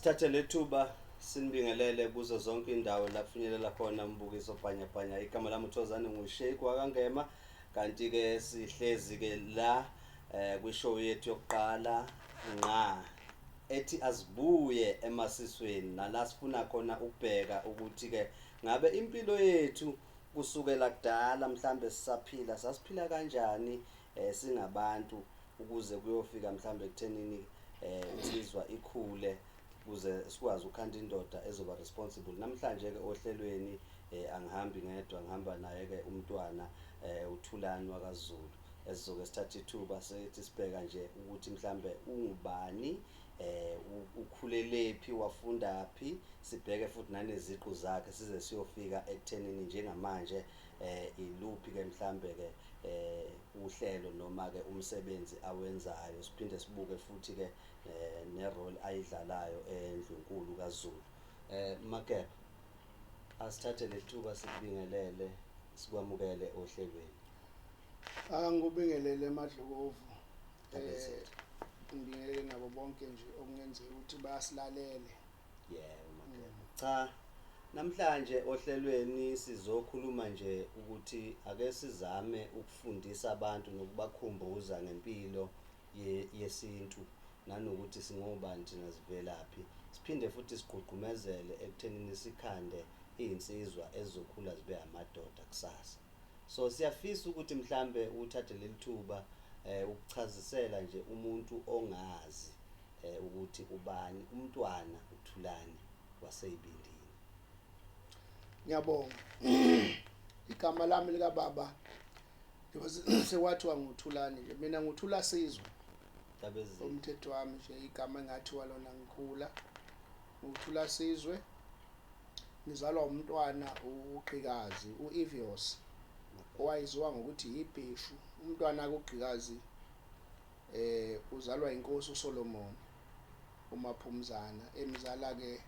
Asithathe lethuba sinibingelele kuzo zonke indawo la kufinyelela khona umbukiso bhanyabhanya. Igama lami uThozane nguSheikh wakangema, kanti ke sihlezi ke la kwishow yethu yokuqala ngqa ethi asibuye emasisweni, nala sifuna khona ukubheka ukuthi ke ngabe impilo yethu kusukela kudala mhlambe sisaphila sasiphila kanjani singabantu ukuze kuyofika mhlambe ekuthenini insizwa ikhule ukuze sikwazi ukhanda indoda ezoba responsible. Namhlanje ke ohlelweni angihambi ngedwa, ngihamba naye ke umntwana uThulani wakaZulu, esizoke sithathe ithuba sethi sibheka nje ukuthi mhlambe ungubani, ukhulelephi, wafundaphi, sibheke futhi naneziqu zakhe size siyofika ekuthenini njengamanje iluphi ke mhlambe ke uhlelo noma ke umsebenzi awenzayo. Siphinde sibuke futhi ke ne-role ayidlalayo eNdlunkulu kaZulu. Makeba, asithathe lethuba sikubingelele, sikwamukele ohlelweni. Ngikubingelele Madlovu. Ngibingelele nabo bonke nje okungenzeka ukuthi bayasilalele. Yebo Makeba. Cha, namhlanje ohlelweni sizokhuluma nje ukuthi ake sizame ukufundisa abantu nokubakhumbuza ngempilo yesintu nanokuthi singobani thina sivelaphi. Siphinde futhi sigqugqumezele ekuthenini sikhande izinsizwa ezizokhula zibe amadoda kusasa. So siyafisa ukuthi mhlambe uthathe lelithuba ukuchazisela nje umuntu ongazi ukuthi ubani umntwana uThulani waseYibindini. Ngiyabonga. Igama lami lika baba sekwathiwa nguThulani nje, mina nguThula Sizwe. Umthetho wami nje igama engathiwa lona ngikhula uThula Sizwe. Ngizalwa umntwana uGqikazi uEvios owayeziwa ngokuthi yiBheshu. Umntwana kaGqikazi uzalwa inkosi uSolomon uMaphumzana, emzala ke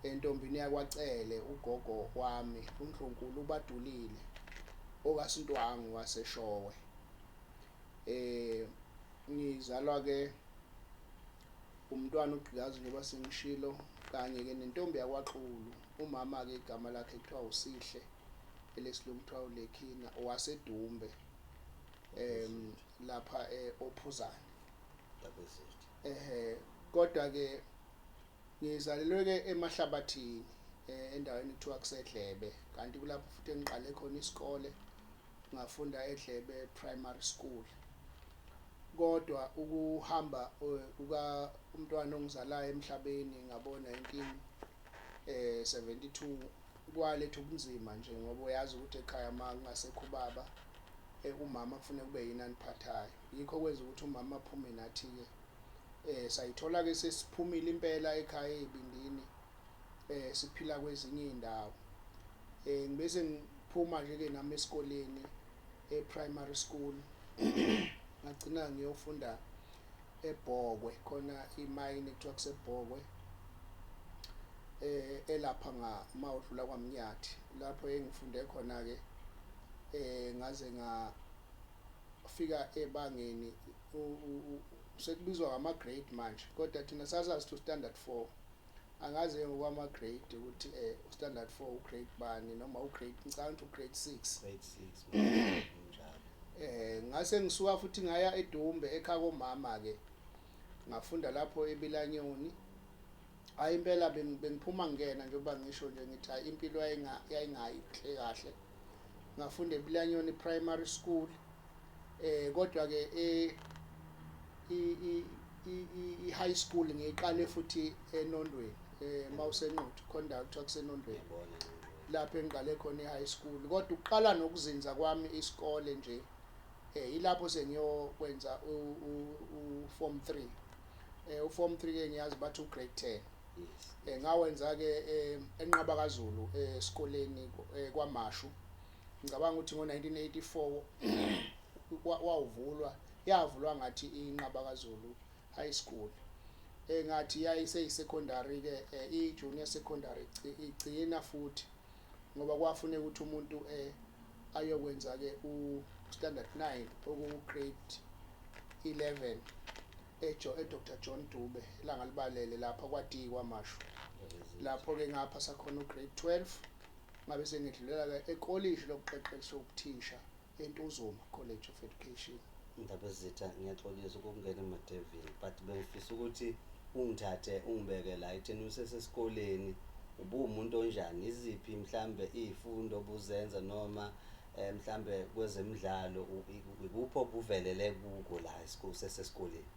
entombini yakwaCele ugogo wami uNdlunkulu uBadulile okaSintwangu waseShowe. Ngizalwa ke umntwana uGqikazi njengoba sengishilo, kanye ke nentombi yakwaXulu. Umama ke igama lakhe kuthiwa uSihle, elesilungu kuthiwa uLekhina, owaseDumbe lapha oPhuzane. Kodwa ke ngizalelwe ke eMahlabathini endaweni ekuthiwa kuseDlebe, kanti kulapho futhi engiqale khona isikole, ngafunda eDlebe Primary School. Kodwa ukuhamba uka umntwana ongizalayo emhlabeni ngabona 1972 kwaletha ubunzima nje, ngoba uyazi ukuthi ekhaya kungasekho ubaba umama kufanele kube yini aniphathayo. Yikho kwenza ukuthi umama aphume nathi ke sayithola ke sesiphumile impela ekhaya eYibindini, siphila kwezinye izindawo. Ngibese ngiphuma nje ke nami esikoleni primary school ngagcina ngiyofunda eBhokwe, khona imayini ekuthiwa kuseBhokwe elapha mawudlula kwaMnyathi, lapho engifunde khona ke ngaze ngafika ebangeni sekubizwa ngama-grade manje, kodwa thina sasazi to standard 4. Angaze ngokwama grade ukuthi standard 4 ugrade bani noma ugrade ngicabanga ugrade 6. Grade 6 njalo. Ngase ngisuka futhi ngaya eDumbe ekhaya komama ke, ngafunda lapho eBilanyoni. Hayi impela bengiphuma ngena njengoba ngisho nje ngithi hayi impilo yayingayihle kahle. Ngafunda eBilanyoni Primary School, kodwa ke i-high school ngiyiqale futhi eNondweni, mawusenquthu khona kuthiwa kuseNondweni, lapho engiqale khona i-high school. Kodwa uqala nokuzinza kwami isikole nje ilapho sengiyokwenza u-form 3. U-form 3 ke ngiyazi bathi ugrade 10. Ngawenza ke eNqaba kaZulu esikoleni kwaMashu. Ngicabanga ukuthi ngo-1984 yavulwa ngathi iNqaba kaZulu High School. Ngathi yayiseyisecondary ke i-junior secondary igcina futhi ngoba kwafuneka ukuthi umuntu ayokwenza ke u standard 9 oku grade 11 Dr John Dube ilanga libalele lapha kwaDikwa Mashu. Lapho ke ngapha sakhona ugrade 12 ngabe sengidlulela ke ekolishi lokuqeqesha ubuthisha eNtuzuma College of Education. Indaba ezitha ngiyaxolisa ukungena emadevini but bengifisa ukuthi ungithathe ungibeke la etheni usesesikoleni ubumuntu onjani iziphi mhlambe izifundo obuzenza noma mhlambe kwezemidlalo ikuphi obuvelele kuko la usesesikoleni.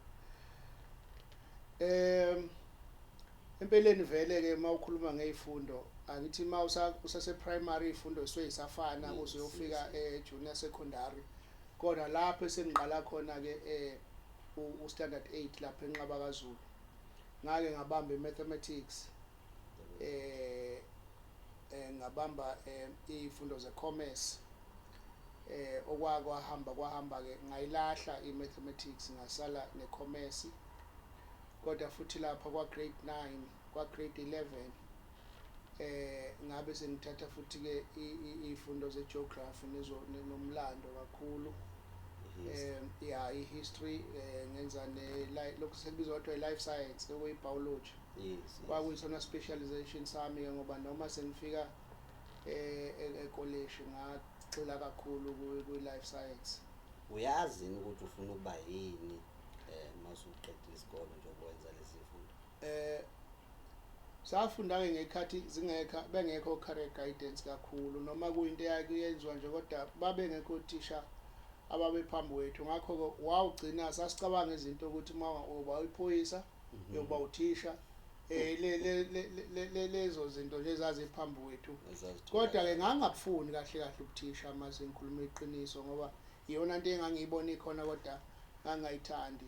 Empeleni vele ke mawukhuluma ngezifundo angithi usase primary izifundo soyisafana kuze uyofika junior secondary kodwa lapho esengiqala khona ke u standard 8 lapha enqaba kaZulu ngake ngabamba mathematics ngabamba izifundo ze-commerce kwahamba ke ngayilahla i-mathematics ngasala ne-commerce kodwa futhi lapha kwa grade 9 kwa grade 11 ngabe sengithatha futhi ke izifundo ze-geography nomlando kakhulu i-history ngenza lokhu sekubizwa kuthiwa i-life science okuyi-biology. Kwakuyisona specialization sami ke ngoba noma sengifika ekoleshi ngagxila kakhulu kwi-life science. Uyazi ukuthi ufuna ukuba yini masuqedile isikole njengoba wenza lezi zifundo? Safunda ke ngekhathi bengekho career guidance kakhulu noma kuyinto yakuyenzwa nje kodwa babengekho othisha ababephambi kwethu ngakho ke wawugcina sasicabanga izinto ukuthi uba uyiphoyisa yoba uthisha lezo zinto nje ezaziphambi kwethu kodwa ke ngangakufuni kahle ubuthisha uma sengikhuluma iqiniso ngoba iyona into engangiyibona ikhona kodwa ngangayithandi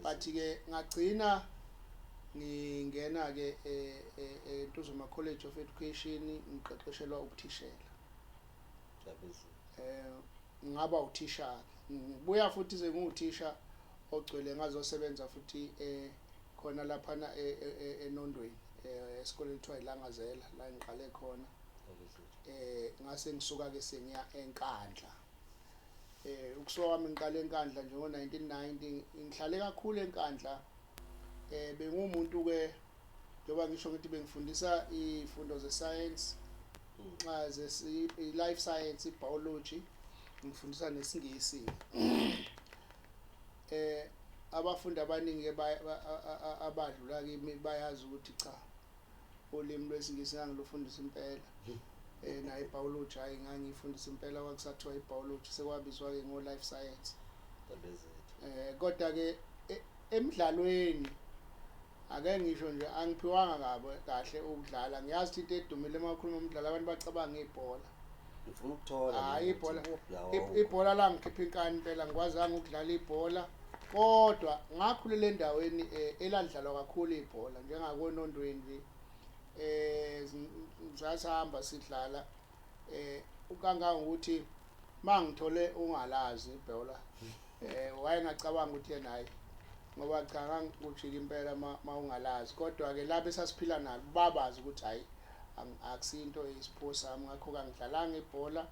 but ke ngagcina ngingena ke eNtuzuma College of Education ngiqeqeshelwa ubuthishela. Ngaba uthisha ngibuya futhi senguthisha ogcwele ngazosebenza futhi khona lapha eNondweni esikoleni kuthiwa iLangazela la ngiqale khona ngase ngisuka ke sengiya eNkandla ukusuka kwami ngiqale eNkandla nje ngo1990 ngihlale kakhulu eNkandla bengumuntu ke njoba ngisho ngithi bengifundisa izifundo ze-science life science biology ngifundisa nesingisi abafundi abaningi abadlula kimi bayazi ukuthi cha ulimi lwesingisi ngangilufundisa impela na ibiology hayi ngangifundisa impela kwakusathiwa ibiology sekwabizwa ke ngo life science. Kodwa ke emidlalweni ake ngisho nje angiphiwanga kahle ukudlala ngiyazi into edumile emakhulu umdlalo abantu bacabanga ibhola ngifuna ukuthola hayi ibhola la ngikhipha inkani impela ngikwazanga ukudlala ibhola kodwa ngakhulela endaweni elandlalwa kakhulu ibhola njengakonondweni sasihamba sidlala ukanganga ukuthi mangithole ungalazi ibhola wayengacabanga ukuthi yena hayi ngoba cha ngangikujika impela mawungalazi kodwa ke lapho esasiphila nalo babazi ukuthi hayi akusinto isipho sami ngakho kangidlalanga ibhola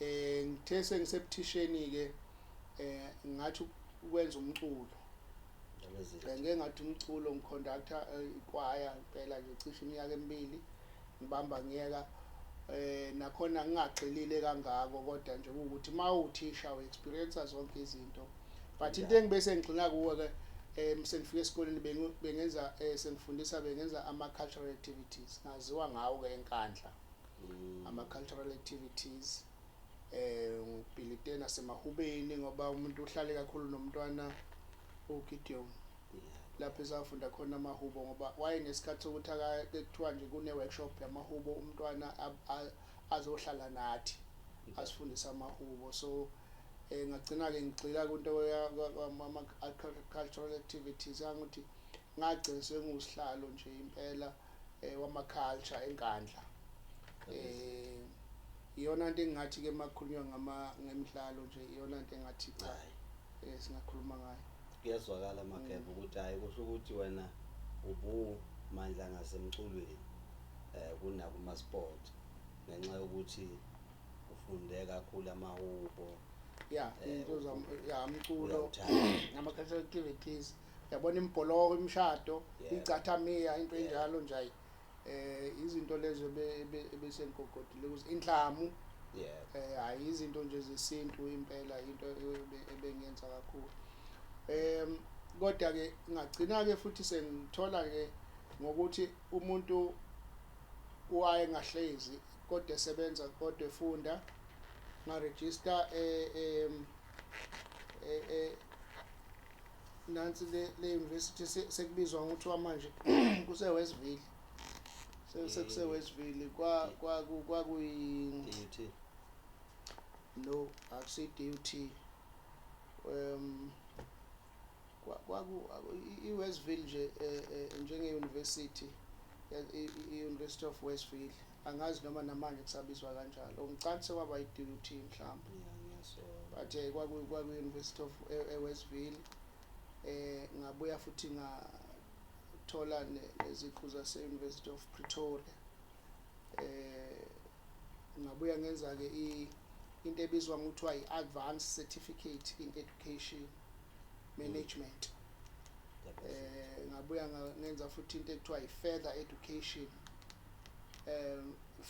ngithe sengisebuthisheni ke ngathi ukwenza umculo ngeke ngathi umculo ngiconductor ikwaya impela nje cishe iminyaka emibili ngibamba ngiyeka nakhona ngingagxilile kangako kodwa nje ukuthi mawuthisha uexperience zonke izinto but into engibese ngigcina kuwe ke sengifika esikoleni bengenza sengifundisa bengenza ama-cultural activities ngaziwa ngawo ke eNkandla ama-cultural activities ngibhilite nasemahubeni ngoba umuntu uhlale kakhulu nomntwana uGideon lapho esafunda khona amahubo ngoba wayenesikhathi sokuthi akuthiwa nje kune-workshop yamahubo umntwana azohlala nathi asifundisa amahubo so ngagcina ke ngigxila kunto ama-cultural activities angithi ngagcina sengusihlalo nje impela wama-culture eNkandla iyona into engathi ke makhulunywa ngemidlalo nje iyona into engathi cha singakhuluma ngayo. Kuyazwakala Mageba ukuthi hayi kusho ukuthi wena ubumandla ngasemculweni kunakuma sport ngenxa yokuthi ufunde kakhulu amahubo into umculo nama-cultural activities yabona imbholoko imshado Yeah. icathamiya into Yeah. enjalo nje izinto lezo besenkogodile kuze indlamu Yeah. hayi izinto nje zesintu impela into ebengiyenza kakhulu kodwa ke ngagcina ke futhi sengithola ke ngokuthi umuntu waye ngahlezi kodwa esebenza kodwa efunda ngaregister nansi le university sekubizwa ngokuthiwa manje kuse Westville sekuse Westville kwakuyi DUT. no akusi DUT i Westville nje njenge university i-University of Westville angazi noma namanje kusabizwa kanjalo ngicabanga sekwaba i-DUT mhlawumbe but kwaku University of Westville ngabuya futhi ngathola neziqu zase University of Pretoria ngabuya ngenza ke into ebizwa ngokuthiwa i-Advanced Certificate in Education Management ngabuya ngenza futhi into ekuthiwa i-Further Education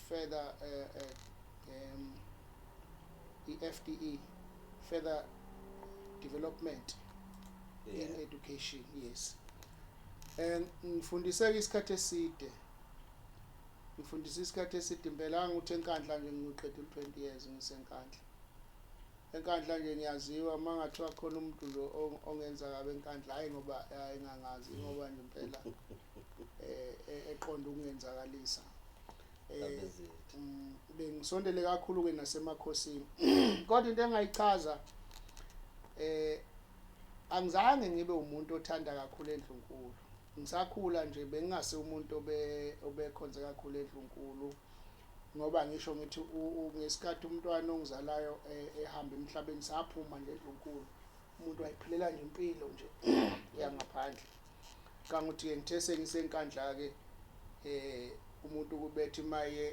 further i-FDE Further Development in Education, yes. Ngifundise isikhathi eside impela nguthe enkandla nje ngiqedile 20 years ngisenkandla enkandla nje ngiyaziwa mangathiwa khona umuntu lo ongenza kabe enkandla hayi ngoba engangazi ngoba nje impela eqonda ukungenzakalisa bengisondele kakhulu ke nasemakhosini kodwa into engayichaza angizange ngibe umuntu othanda kakhulu eNdlunkulu ngisakhula nje bengingase umuntu obekhonze kakhulu eNdlunkulu ngoba ngisho ngithi ngesikhathi umntwana ongizalayo ehamba emhlabeni saphuma nje eNdlunkulu umuntu wayiphilela nje impilo nje yangaphandle kanguthi ke ngithe sengisenkandla ke umuntu kubethi maye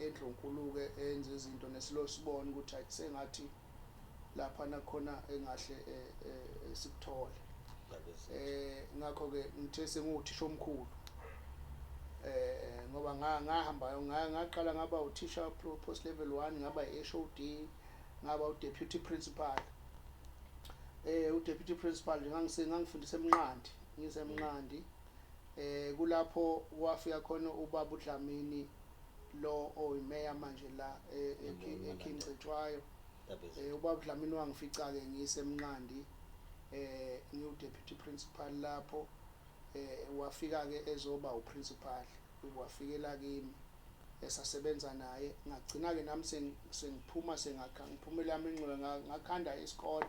eNdlunkulu ke enze izinto nesilo sibone ukuthi sengathi lapha nakhona engahle sikuthole ngakho ke ngithe senguthisha omkhulu ngoba ngahamba ngaqala ngaba uthisha post level 1 ngaba iHOD ngaba udeputy principal udeputy principal ngangifundisa eMnqandi ngisemnqandi kulapho wafika khona ubaba uDlamini lo oyimeya manje la eKingcetshwayo ubaba Dlamini wangifica ke ngisemnqandi ngiudeputy principal lapho wafika ke ezoba uprincipal wafikela kimi esasebenza naye ngagcina ke nami sengiphuma ngiphumela yami ingqondo ngakhanda isikole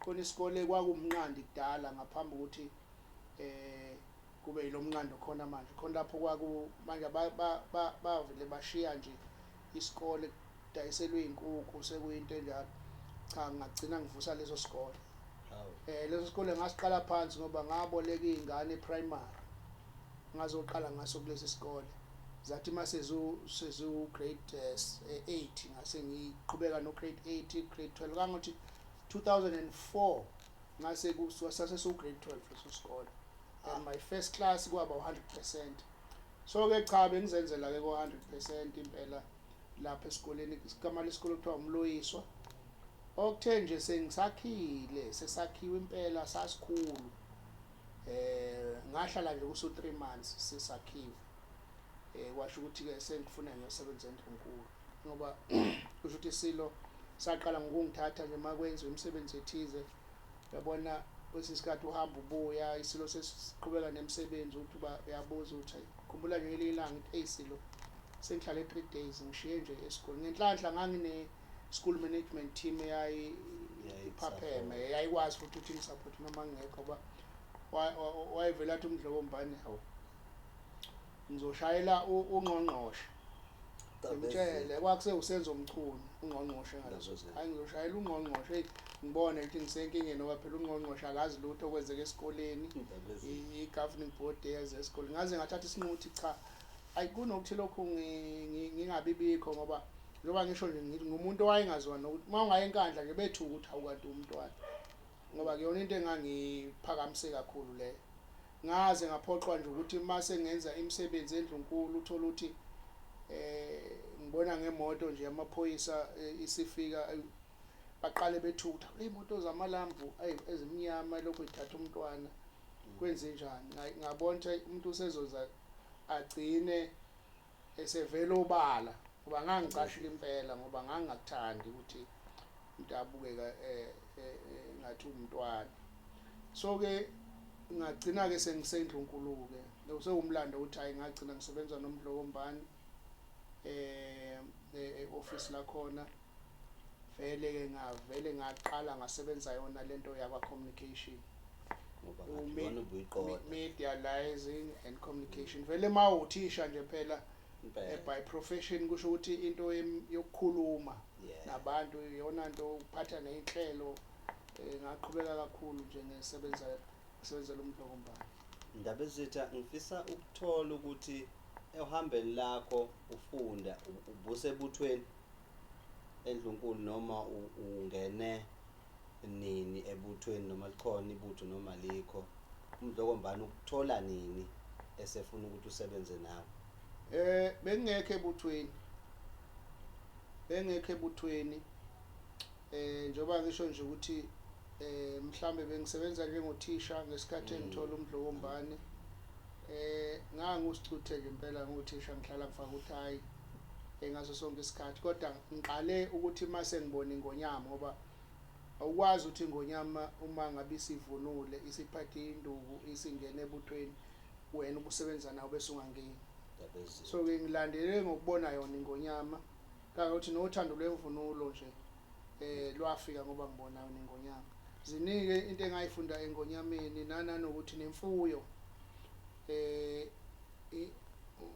khona isikole kwakumnqandi kudala ngaphambi ukuthi kube yilomnqando khona manje khona lapho manje bavele bashiya nje isikole dayiselwe inkukhu sekuyinto enjalo cha ngagcina ngivusa leso sikole leso sikole ngasiqala phansi ngoba ngaboleka izingane primary ngazoqala ngaso kulesi sikole zathi mase sezu grade 8 ngase ngiqhubeka no grade 8 grade 12 kangothi 2004 ngase kusase su grade 12 leso sikole and my first class kwaba 100%. So ke cha bengizenzela ke ko 100% impela lapha esikoleni igama lesikole kuthiwa umloyiswa okuthe nje sengisakhile sesakhiwe impela sasikhulu ngahlala nje kuso 3 months sesakhiwe kwasho ukuthi ke sengifuna ngiyosebenza eNdlunkulu ngoba kusho ukuthi silo saqala ngokungithatha nje makwenza umsebenzi ethize yabona kwesisikhathi uhamba ubuya isilo sesiqhubeka nemisebenzi ukuthi uyabuza ukuthi khumbula nje ilanga ithi silo sengihlale 3 days ngishiye nje esikoleni ngenhlanhla ngangine school management team iphapheme yayikwazi futhi ukuthi ngisupport noma ngekho ba wayevela athi uMdlokombane hawo ngizoshayela ungqongqoshe ngimtshele kwakuse usenzo umchunu ungqongqoshe ngaleso hayi ngizoshayela ungqongqoshe ngibone ukuthi ngisenkingeni ngoba phela ungqongqoshe akazi lutho okwenzeka esikoleni i-governing board yeze esikoleni ngaze ngathatha isinquthi cha ayikunokuthi lokho ngingabibikho ngoba njoba ngisho nje ngithi ngumuntu owayengazwana ukuthi uma ungayenkandla nje bethu ukuthi awukanti umntwana ngoba kuyona into engangiphakamise kakhulu le ngaze ngaphoqwa nje ukuthi mase ngenza imisebenzi endlunkulu uthola ukuthi ngibona ngemoto nje yamaphoyisa isifika baqale bethutha imoto zamalambu ezimnyama lokho ithatha umntwana kwenze njani ngabona umuntu usezoza agcine esevela obala ngoba ngangicashile impela ngoba ngangakuthandi ukuthi umuntu abukeka ngathi umntwana so ke ngagcina ke sengisendlunkulu ke sewumlando ukuthi hayi ngagcina ngisebenza noMdlokombane office la khona vele ke ngavele ngaqala ngasebenza yona lento yakwa communication media liaising and communication vele mawuthisha nje phela by profession kusho ukuthi into yokukhuluma nabantu iyona nto ukuphatha nezinhlelo ngaqhubeka kakhulu nje ngisebenza lo Mdlokombane. Ndaba ezitha ngifisa ukuthola ukuthi ehambeni lakho ufunda ubusebuthweni endlunkulu noma ungene nini ebuthweni noma likhona ibutho noma likho uMdlokombane ukuthola nini esefuna ukuthi usebenze nawe? Bengekho ebuthweni njoba ngisho nje ukuthi mhlambe bengisebenza njengothisha ngesikhathi engithola uMdlokombane ngangusicuthe nje impela ngothisha ngihlala ngifaka uthayi ngaso sonke isikhathi kodwa ngiqale ukuthi mase ngibona ingonyama ngoba awukwazi ukuthi ingonyama uma ngabe isivunule isiphathe induku isingene ebuthweni wena ubusebenza nawe bese ungangeni so ke ngilandele ngokubona yona ingonyama kangokuthi nothando lwemvunulo nje lwafika ngoba ngibona yona ingonyama zinike into engayifunda engonyameni nanokuthi nemfuyo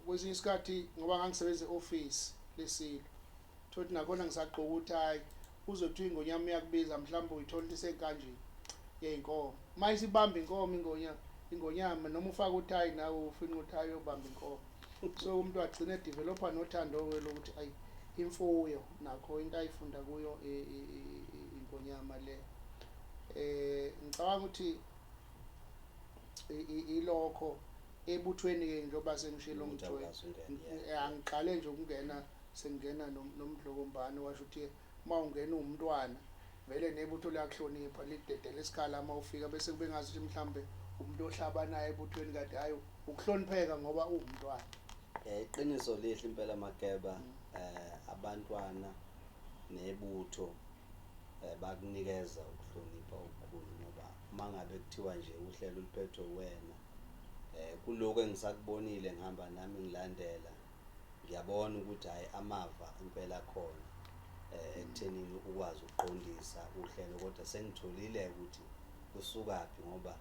kwesinye isikhathi ngoba ngangisebenza e-office lesilo thothi nakhona ngisagqoka uthayi uzothiwa ingonyama iyakubiza mhlawumbe uyithola ukuthi sekanjeni yeinkomo mayisibamba inkomo ingonyama noma ufaka uthayi nawe ufina uthayi yobamba inkomo so umuntu agcine developer nothando ke lokuthi ayi imfuyo nakho into ayifunda kuyo ingonyama le ngicabanga ukuthi ilokho ebuthweni ke njoba sengishilo ngithola angiqale nje ukungena sengena noMdlokombane washo ukuthi mawungena umntwana vele nebutho liyakuhlonipha lidedela isikhala mawufika bese kube ngazi ukuthi mhlambe umuntu ohlaba naye ebuthweni kade hayi ukuhlonipheka ngoba uwumntwana. Iqiniso lihle impela Mageba abantwana nebutho bakunikeza ukuhlonipha okukhulu ngoba mangabe kuthiwa nje uhlelo luphethwe wena kuloko engisakubonile ngihamba nami ngilandela ngiyabona ukuthi hayi amava impela khona ekuthenini ukwazi ukuqondisa uhlelo kodwa sengitholile ukuthi kusukaphi ngoba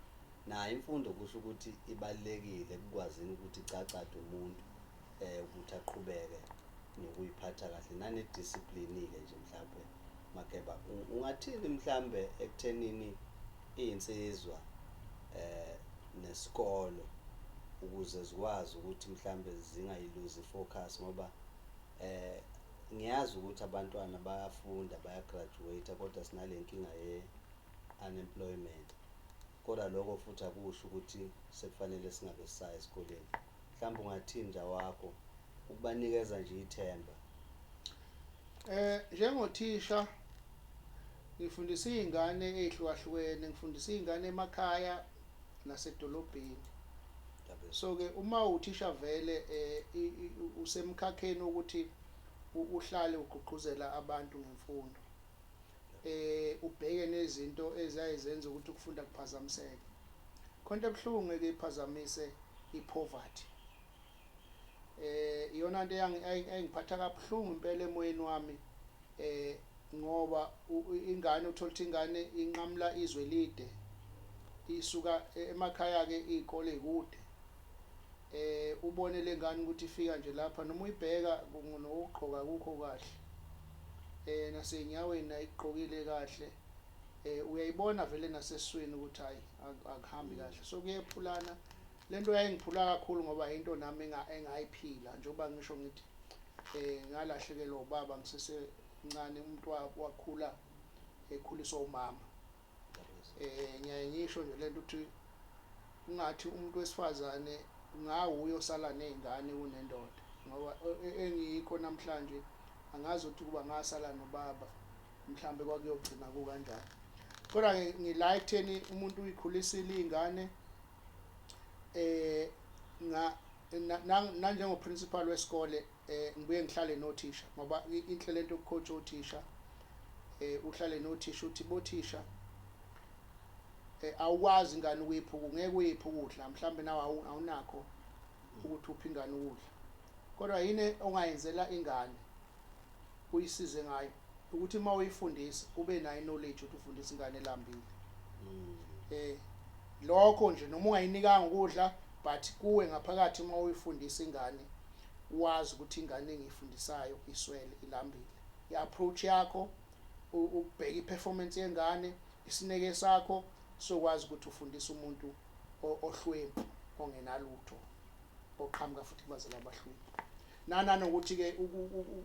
nayo imfundo kusho ukuthi ibalekile kukwazini ukuthi icacade umuntu ukuthi aqhubeke nokuyiphatha kahle nanediscipline ke nje mhlawumbe Mageba ungathini mhlambe ekuthenini izinsizwa nesikolo ukuze zikwazi ukuthi mhlambe zingayiluzi focus ngoba ngiyazi ukuthi abantwana bayafunda bayagraduate kodwa sinale nkinga ye-unemployment kodwa lokho futhi akusho ukuthi sekufanele singabe sisaya esikoleni mhlawumbe ungathini nje wakho ukubanikeza nje ithemba? Njengothisha ngifundisa izingane ezihlukahlukene ngifundisa izingane emakhaya nasedolobheni so ke uma uthisha vele usemkhakheni ukuthi uhlale ugqugquzela abantu ngemfundo ubheke nezinto ezayizenza ukuthi ukufunda kuphazamiseke konke ebhlungu ke iphazamise ipoverty iyona nto engiphatha kabuhlungu impela emoyeni wami ngoba ingane uthola ukuthi ingane inqamla izwe lide isuka emakhaya ke izikole ezikude ubone lengane ukuthi ifika nje lapha noma uyibheka nokugqoka akukho kahle nasenyaweni ayigqokile kahle uyayibona vele nasesiswini ukuthi hayi akuhambi kahle so kuyephulana lento yayingiphula kakhulu ngoba into nami engayiphila njengoba ngisho ngithi ngalahlekelwa ubaba ngisese ncane umuntu wakhula ekhuliswa umama ngiyaye ngisho nje lento ukuthi ungathi umuntu wesifazane ngawuyo osala nezingane kunendoda ngoba engikho namhlanje angazi ukuthi kuba ngasala nobaba mhlambe kwakuyogcina kukanjani kodwa ngila ekutheni umuntu uyikhulisile izingane nanjengo principal wesikole ngibuye ngihlale nothisha ngoba inhle lento yokucoach othisha uhlale nothisha uthi bothisha awukwazi ingane ukuyiphuka ngeke uyiphe ukudla mhlambe nawe awunakho ukuthi uphe ingane ukudla kodwa yini ongayenzela ingane uyisize ngayo ukuthi uma uyifundisa ube nayo knowledge ukuthi ufundisa ingane elambile lokho nje noma ungayinikanga ukudla but kuwe ngaphakathi uma uyifundisa ingane wazi ukuthi ingane engiyifundisayo iswele ilambile iapproach yakho ubheka iperformance yengane isineke sakho sokwazi ukuthi ufundise umuntu ohlwempu ongenalutho oqhamuka futhi kubazela abahlwempu nanokuthi ke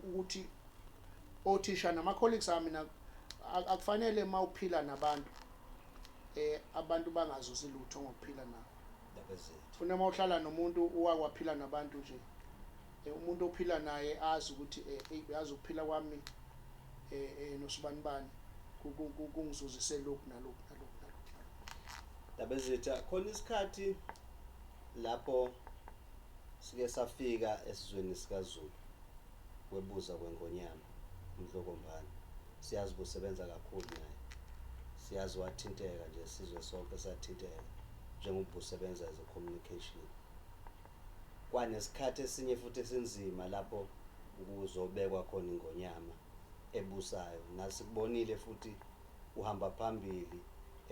ukuthi othisha nama colleagues ami akufanele mawuphila nabantu abantu bangazuzi lutho ngokuphila nabo funa mawuhlala nomuntu owaphila nabantu nje umuntu ophila naye azi ukuthi yazi ukuphila kwami nosibanibani kungizuzise lokhu nalokhu Dabezitha khona isikhathi lapho sike safika esizweni sikaZulu webuza kweNgonyama uMdlokombane siyazi usebenza kakhulu naye siyazi wathinteka nje sizwe sonke sathinteka njengoba usebenza as a communication kwanesikhathi esinye futhi esinzima lapho ukuzobekwa khona iNgonyama ebusayo nasikubonile futhi uhamba phambili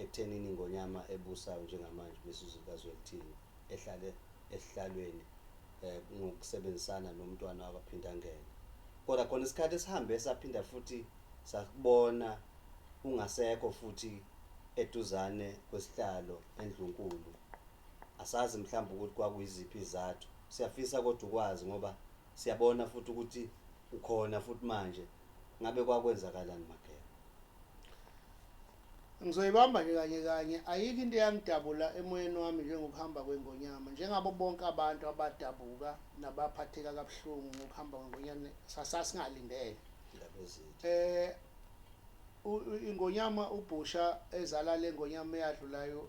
ekuthenini iNgonyama ebusayo njengamanje besizwe kaZwelithini ehlale esihlalweni ngokusebenzisana nomntwana wakaphinda ngene kodwa khona isikhathi esihambe saphinda futhi sakubona ungasekho futhi eduzane kwesihlalo eNdlunkulu asazi mhlawumbe ukuthi kwakuyiziphi izathu siyafisa kodwa ukwazi ngoba siyabona futhi ukuthi ukhona futhi manje ngabe kwakwenzakalani Mageba ngizoyibamba nje kanye ayikho into eyangidabula emoyeni wami njengokuhamba kweNgonyama njengabo bonke abantu abadabuka nabaphatheka kabuhlungu ngokuhamba kweNgonyama sasingalindele iNgonyama uBhusha ezala leNgonyama eyadlulayo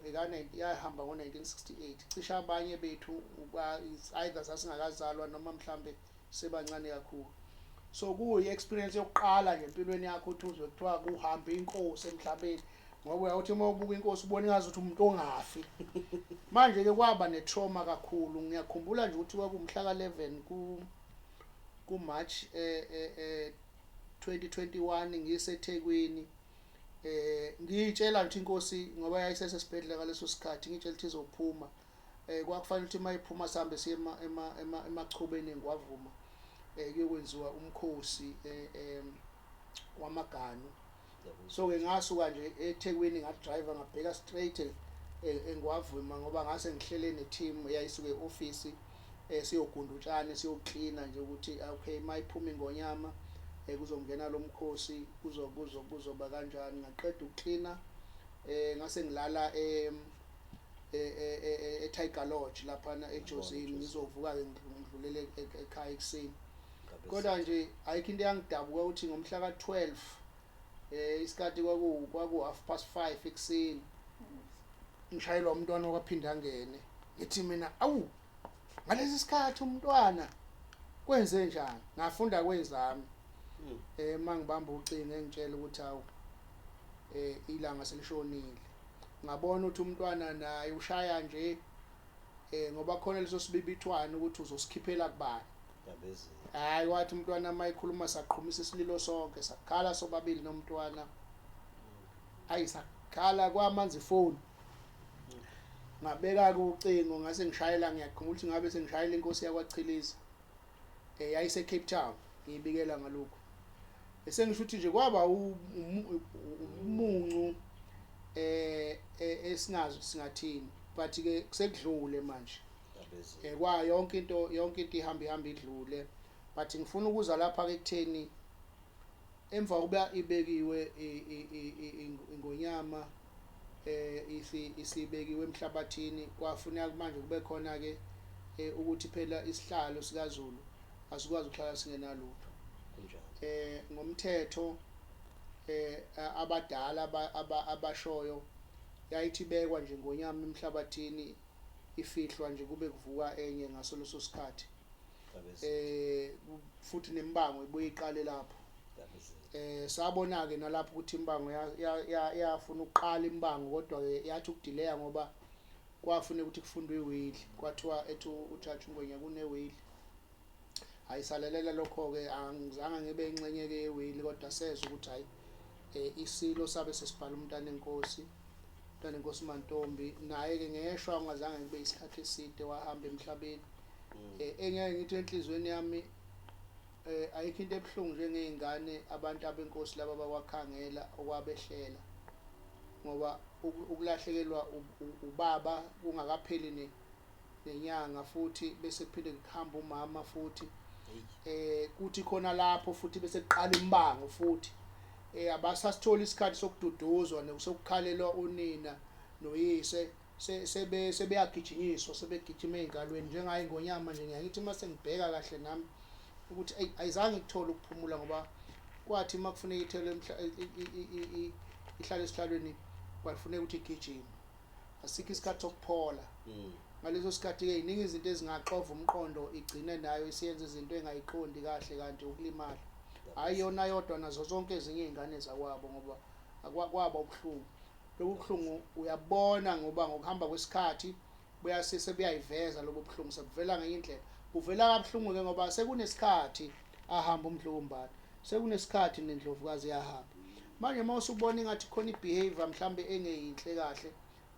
yahamba ngo1968 cishe abanye bethu either sasingakazalwa noma mhlambe sebancane kakhulu so kuyi experience yokuqala nje empilweni yakho ukuthi uzwe kuthiwa kuhamba inkosi emhlabeni ngoba uyathi uma ubuka inkosi ubona ngazi ukuthi umuntu ongafi manje ke kwaba netrauma kakhulu ngiyakhumbula nje ukuthi kwakumhla ka11 ku March 2021 ngiseThekwini ngiyitshela ukuthi inkosi ngoba yayisesibhedlela ngaleso sikhathi ngitshela ukuthi izophuma kwakufanele ukuthi mayiphuma sihambe siye emachubeni engwavuma kuyokwenziwa umkhosi wamaganu so ke ngasuka nje eThekwini ngadriver ngabheka straight engwavuma ngoba ngase ngihlele neteam yayisuke eoffice siyogunda utshani siyocleana nje ukuthi okay mayiphuma iNgonyama kuzongena lo mkhosi kuzoba kanjani ngaqeda ukucleana ngase ngilala eTiger Lodge lapha eJozini ngizovuka ke ngidlulele ekhaya ekseni kodwa nje ayikho into yangidabuka ukuthi ngomhla ka12 isikhathi kwaku 5:30 ekseni ngishayelwa umntwana okwaphinda ngene ngithi mina awu ngalesi sikhathi umntwana kwenze njani ngafunda kwezami mangibamba ucingo engitshela ukuthi awu ilanga selishonile ngabona ukuthi umntwana naye ushaya nje ngoba khona leso sibibithwana ukuthi uzosikhiphela kubani hayi wathi umntwana mayikhuluma saqhumisa isililo sonke sakhala sobabili nomntwana ayisakhala kwamanzi phone ngabeka ucingo ngase ngishayela ngiyaqhumula ukuthi ngabe sengishayela inkosi yakwaChiliza yayise Cape Town ngibikela ngalokho bese ngisho ukuthi nje kwaba umuncu esingazo singathini but ke sekudlule manje kwa yonke into ihamba idlule but ngifuna ukuza lapha ke kutheni emva kuba ibekiwe iNgonyama isibekiwe emhlabathini kwafuneka manje kube khona ke ukuthi phela isihlalo sikaZulu asikwazi ukuhlala singenalutho kunjalo ngomthetho abadala abashoyo yayithi bekwa nje ngonyama emhlabathini ifihlwa nje kube kuvuka enye ngaso leso sikhathi futhi nembango ibuye iqale lapho sabona ke nalapho ukuthi imbango yafuna ukuqala imbango kodwa ke yathi ukudileya ngoba kwafuna ukuthi kufundwe iwili kwathiwa ethu uJudge Ngwenya kunewili ayisalelela lokho ke angizange ngibe ingxenye ke yewili kodwa sezwe ukuthi hayi isilo sabe sesibhala umntana enkosi Mantombi naye ke ngeshwa ngazange ngibe isikhathi eside wahamba emhlabeni engeke ngithi enhlizweni yami ayikho into ebuhlungu njengezingane abantu abenkosi laba bawakhangela okwabehlela ngoba ukulahlekelwa ubaba kungakapheli nenyanga futhi bese kuphinde kuhamba umama futhi kuthi khona lapho futhi bese kuqala imbango futhi abasasithola isikhathi sokududuzwa nekusokukhalelwa unina noyise sebeyagijinyiswa sebegijima ezingalweni njengaye Ngonyama nje ngiyathi mase ngibheka kahle nami ukuthi ayizange ngithole ukuphumula ngoba kwathi makufuneka ithele ihlale esihlalweni kwafuneka ukuthi igijime asikho isikhathi sokuphola ngaleso sikhathi ke iningi izinto ezingaxova umqondo igcine nayo isiyenza izinto engayiqondi kahle kanti ukulimala ayiyona yodwa nazo zonke ezinye izingane zakwabo ngoba akwaba ubuhlungu lobuhlungu uyabona ngoba ngokuhamba kwesikhathi buyasise buyayiveza lobo buhlungu sekuvela ngenye indlela kuvela kabuhlungu ke ngoba sekunesikhathi ahamba umdlovumbane sekunesikhathi nendlovukazi yahamba manje mawuse ubona ngathi khona ibehavior mhlambe engeyinhle kahle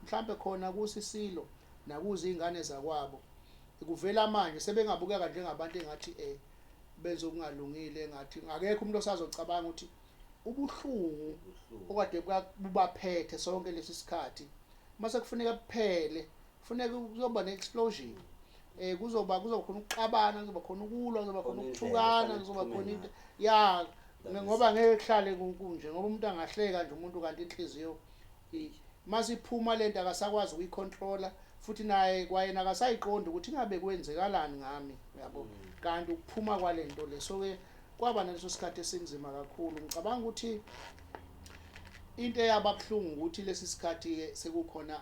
mhlambe khona kusisilo nakuze izingane zakwabo kuvela manje sebengabukeka njengabantu engathi benze okungalungile ngathi akekho umuntu osazocabanga ukuthi ubuhlungu okade bubaphethe sonke lesi sikhathi mase kufuneka kuphele kufuneka kuzoba neexplosion kuzoba khona ukuxabana kuzoba khona ukulwa kuzoba khona ukuthukana kuzoba khona into ya ngoba ngeke kuhlale kunje ngoba umuntu angahleka nje umuntu kanti inhliziyo masiphuma lento akasakwazi ukuyicontrola futhi naye kwayena akasayiqondi ukuthi ingabe kwenzekalani ngami yabo kanti ukuphuma kwalento leso ke kwaba naleso sikhathi esinzima kakhulu ngicabanga ukuthi into eyababhlungu ukuthi lesi sikhathi ke sekukhona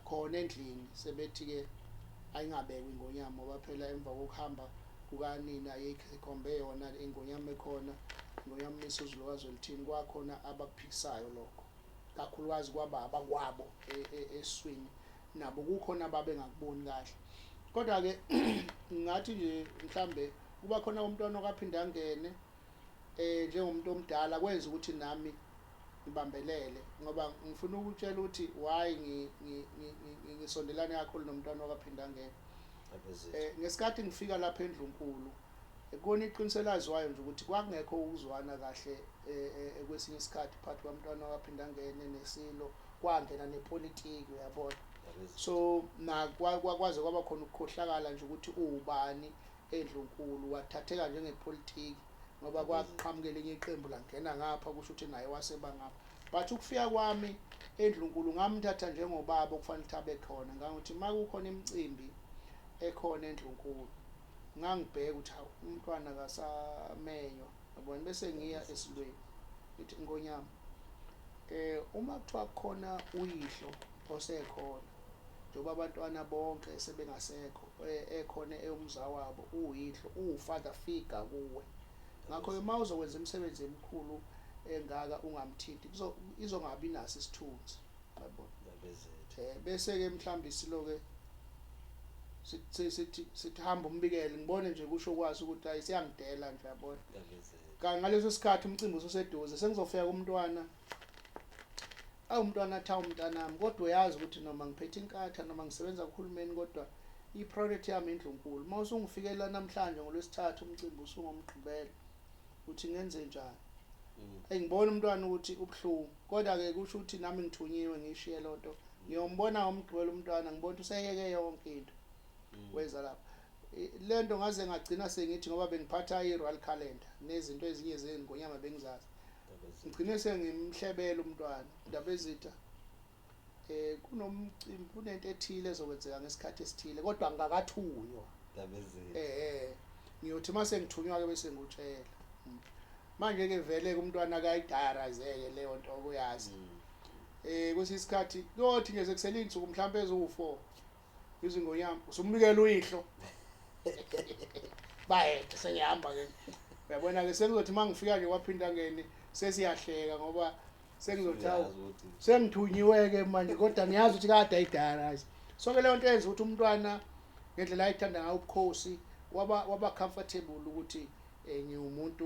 khona endlini sebethi ke ayingabekwe Ngonyama ngoba phela emva kokuhamba kukanina yekhombe yona iNgonyama ekhona Ngonyama isizulukazi olithini kwakhona abakuphikisayo lokho kakhulukazi kwababa kwabo eswini nabo kukhona babe ngakuboni kahle kodwa ke ngathi nje mhlambe kuba khona umntwana okaphinda angene njengomuntu omdala kwenza ukuthi nami ngibambelele ngoba ngifuna ukutshela ukuthi why ngisondelane kakhulu nomntwana okaphinda angene ngesikhathi ngifika lapha eNdlunkulu ekona iqiniso laziwayo nje ukuthi kwakungekho ukuzwana kahle kwesinye isikhathi phakathi kwamntwana okaphinda angene nesilo kwangena nepolitiki uyabona so kwaze kwaba khona ukukhohlakala nje ukuthi ubani eNdlunkulu wathatheka njengepolitiki ngoba kwaqhamukela enye iqembu langena ngapha kusho ukuthi naye waseba ngapha but ukufika kwami eNdlunkulu ngamthatha njengobaba okufanele thabe khona ngathi makukhona imicimbi ekhona eNdlunkulu ngangibheka ukuthi umntwana akasamenywa yabona bese ngiya esilweni ngithi Ngonyama uma kuthiwa khona uyihlo osekhona njengoba abantwana bonke sebengasekho ekhona eyomzawabo uyihlo ufather figure kuwe ngakho ke mawuzokwenza imisebenzi emikhulu engaka ungamthinti izongabi naso isithunzi yabona bese ke mhlambi isiloke sithi hamba umbikele ngibone nje kusho kwazi ukuthi ayisiyangidela nje yabona kanti ngaleso sikhathi umcimbi ususeduze sengizofika kumntwana umntwana athawu umntanami kodwa uyazi ukuthi noma ngiphethe inkatha noma ngisebenza kuhulumeni kodwa ipriority yami eNdlunkulu mawusungifikela namhlanje ngolwesithathu umcimbi usungomgqibelo uthi ngenze njani ngibona umntwana ukuthi ubhlungu kodwa ke kusho ukuthi nami ngithunyiwe ngishiye lonto ngiyombona ngomgqibelo umntwana ngibona ukuthi useyeke yonke into weza lapha lento ngaze ngagcina sengithi ngoba bengiphatha iRoyal Calendar nezinto ezinye zeNgonyama bengizazi ngigcine sengimhlebela umntwana indaba ezitha kunomcimbi kunento ethile ezokwenzeka ngesikhathi esithile kodwa ngakathunywa ngiyothi mase ngithunywa ke bese ngutshela manje ke vele ke umntwana akayidiarizeke leyo nto okuyazi kusisikhathi kothi ngeze kusele insuku mhlawumbe ezu4 izingonyama usumbikela uyihlo bayethe sengihamba ke uyabona ke sengizothi mangifika nje kwaphinda ngene sesiyahleka ngoba sengizothi sengithunyiwe ke manje kodwa ngiyazi ukuthi kade ayidiarize so ke leyo nto yenza ukuthi umntwana ngendlela ayithanda ngayo ubukhosi waba comfortable ukuthi ngiwumuntu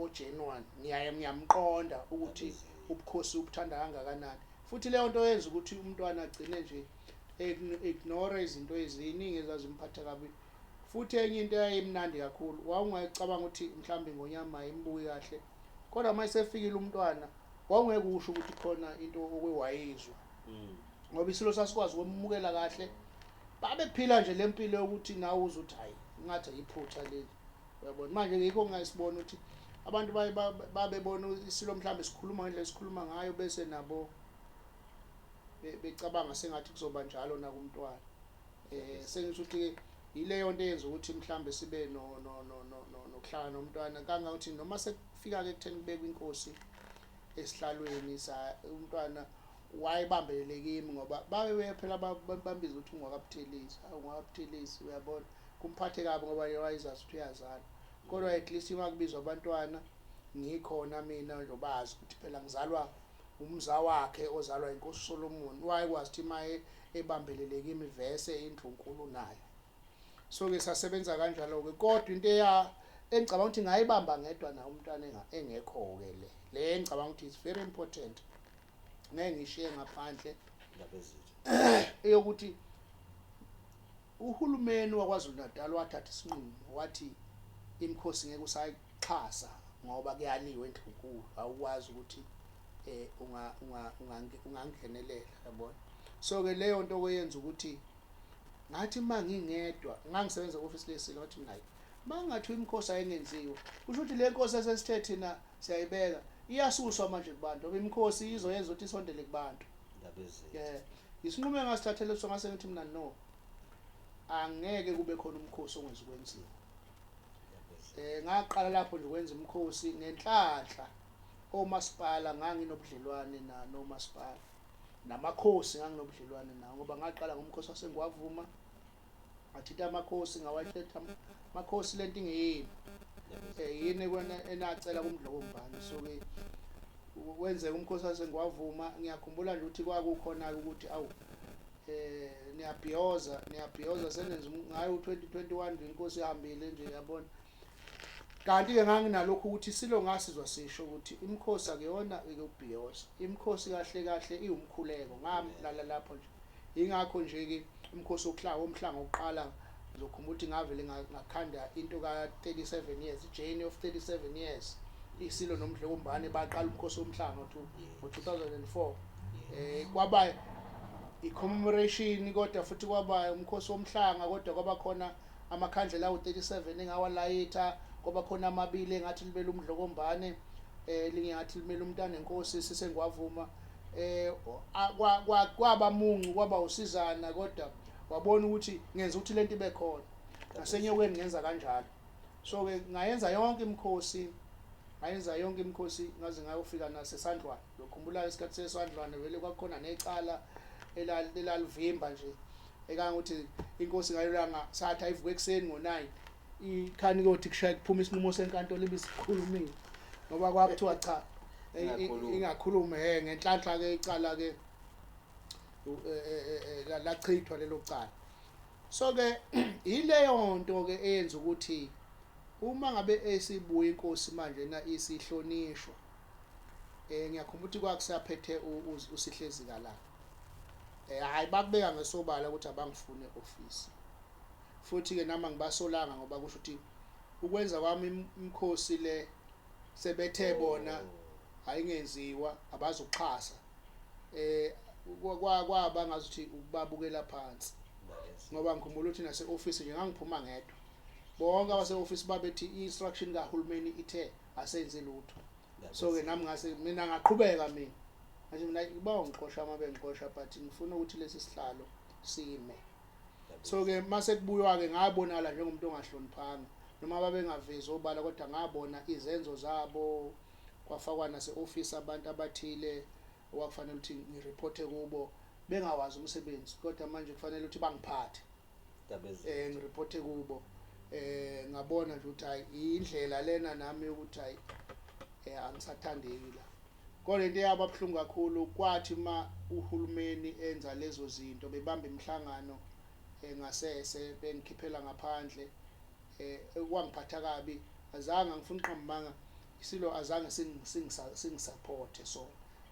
o genuine ngiyamqonda ukuthi ubukhosi ubuthanda kangakanani futhi leyo nto yenza ukuthi umntwana agcine nje ignore izinto eziningi ezazimphatha kabi futhi enye into eyayimnandi kakhulu wawungacabanga ukuthi mhlambe ngonyama imbuki kahle kodwa mayisefikile umntwana wawungeke usho ukuthi khona into okwewayizwa ngoba isilo sasikwazi ukumukela kahle babephila nje lempilo yokuthi nawe uzuthi hayi ngathi iphutha leli uyabona manje ngikho ngasibona ukuthi abantu babebona isilo mhlambe sikhuluma ngendlela sikhuluma ngayo bese nabo becabanga sengathi kuzoba njalo nakumntwana sengisho ukuthi ileyo nto eyenza ukuthi mhlambe sibe nokuhlala nomntwana kangakuthi noma sekufika ke ekutheni kubekwe inkosi esihlalweni umntwana wayebambelele kimi ngoba babe phela bambiza ukuthi ungwakabuthelisi ungwakabuthelisi uyabona kumphathe kabi ngoba wayezazi ukuthi uyazana kodwa at least makubizwa abantwana ngikhona mina njobazi ukuthi phela ngizalwa umza wakhe ozalwa inkosi Solomon wayekwazi ukuthi maye ebambelele kimi vese indlunkulu nayo so ke sasebenza kanjalo ke kodwa into engicabanga ukuthi ngayibamba ngedwa na umntwana engekho ke le ngicabanga ukuthi is very important ngeke ngishiye ngaphandle eyokuthi uhulumeni waKwaZulu Natal wathatha isinqumo wathi imkhosi ngeke usayixhasa ngoba kuyaliwe endlunkulu awukwazi ukuthi ungangenelela yabona so ke leyo nto oyenza ukuthi ngathi mangingedwa ngangisebenza office lesilo ngathi nayi mangathi imkhosi ayengenziwa kusho ukuthi le nkosi esesithe thina siyayibeka iyasuswa manje kubantu ngoba imkhosi izoyenza ukuthi isondele kubantu isinqumo engasithathele so ngase ngithi mina no angeke kube khona umkhosi ongenza ukwenziwa ngaqala lapho nje ukwenza imkhosi ngenhlanhla omasipala nganginobudlelwane nomasipala namakhosi nganginobudlelwane nawo ngoba ngaqala ngomkhosi waseNgwavuma athinta amakhosi ngawathetha amakhosi lento ingeyini yini kwena enacela kumdlokombani so ke wenze umkhosi waseNgwavuma ngiyakhumbula nje ukuthi kwakukhona ukuthi awu niyabhiyoza senenza ngayo 2021 nje inkosi ihambile nje yabona kanti ke nganginalokho ukuthi silo ngasizwa sisho ukuthi imkhosi akuyona ukubhiyoza imkhosi kahle kahle iwumkhuleko ngamlala lapho nje ingakho nje ke umkhosi omhlanga oqala ngizokhumbula ukuthi ngavele ngakhanda into ka37 years journey of 37 years isilo nomdlokombane baqala umkhosi omhlanga ngo2004 kwaba i-commemoration kodwa futhi kwaba umkhosi omhlanga kodwa kwaba khona amakhandlela awu37 engawalayitha ngoba khona amabili engathi libele umdlokombane lingathi limele umntana enkosi siseNgwavuma kwaba mungu kwaba usizana kodwa wabona ukuthi ngenza ukuthi lento ibe khona ngasenyokweni ngenza kanjalo so ke ngayenza yonke imikhosi ngaze ngayofika naseSandlwane lokhumbula isikhathi seSandlwane vele kwakhona necala elalivimba nje ekangukuthi inkosi ngayolanga sathi ayivuke ekseni ngo9 ikhani kothi kushaya kuphuma isinqumo senkantolo ibisikhulumile ngoba kwakuthiwa cha ingakhulume ngenhlanhla ke icala ke lachithwa lelo cala so ke ileyo nto ke eyenza ukuthi uma ngabe esibuya inkosi manje na isihlonishwa ngiyakhumbula ukuthi kwakusaphethe usihlezika la hayi bakubeka ngesobala ukuthi abangifune office futhi ke nama ngibasolanga ngoba kusho ukuthi ukwenza kwami imkhosi le sebethe bona ayingenziwa abazoxhasa kwaba ngazuthi ukubabukela phansi ngoba ngikhumbula ukuthi nase office nje ngangiphuma ngedwa bonke abase office babethi instruction kahulumeni ithe asenze lutho so ke nami ngase mina ngaqhubeka mina manje mina ngiba ngiqosha amabengiqosha but ngifuna ukuthi lesi sihlalo sime. So ke mase kubuywa ke ngabonala njengomuntu ongahloniphanga noma babengavezi obala kodwa ngabona izenzo zabo kwafakwa nase office abantu abathile okufanele ukuthi ngireporte kubo bengawazi umsebenzi kodwa manje kufanele ukuthi bangiphathe ngireporte kubo ngabona nje ukuthi hayi indlela lena nami ukuthi hayi angisathandeki la kodwa into yababhlungu kakhulu kwathi ma uhulumeni enza lezo zinto bebamba imihlangano ngasese bengikhiphela ngaphandle kwangiphatha kabi azange ngifuna uqhambanga isilo azange singisupport so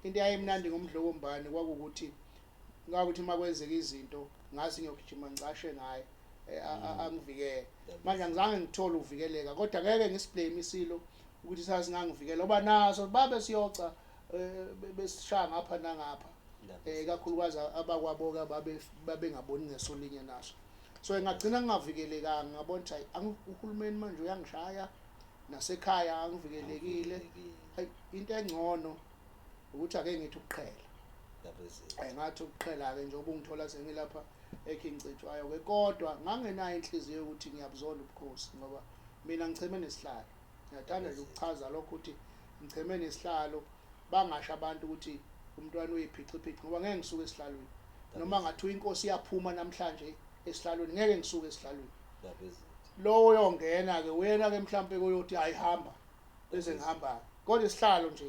into yayimnandi ngomdlokombane kwakukuthi makwenzeka izinto ngathi ngiyogijima ngicashe ngaye angivikele manje angizange ngithole uvikeleka kodwa ngeke ngisblame isilo ukuthi sazi ngangivikela oba naso babe siyoca besishaya ngapha nangapha kakhulukazi abakwaboka babengaboni ngesolinye naso so ngagcina ngingavikelekanga ngabona ukuthi uhulumeni manje uyangishaya nasekhaya angivikelekile hayi into engcono ukuthi ake ngithi ukuqhela ngathi ukuqhela ke njengoba ungithola sengilapha ekhingcitshwayo ke kodwa ngangenayo inhliziyo ukuthi ngiyabuzona ubukhosi ngoba mina ngicheme nesihlalo ngiyathanda nje ukuchaza lokho ukuthi ngicheme nesihlalo bangasho abantu ukuthi umntwana uyiphici ngoba ngeke ngisuke esihlalweni noma ngathi inkosi iyaphuma namhlanje esihlalweni ngeke ngisuke esihlalweni lowo yongena ke wena ke mhlambe koyothi ayihamba bese ngihamba kodwa isihlalo nje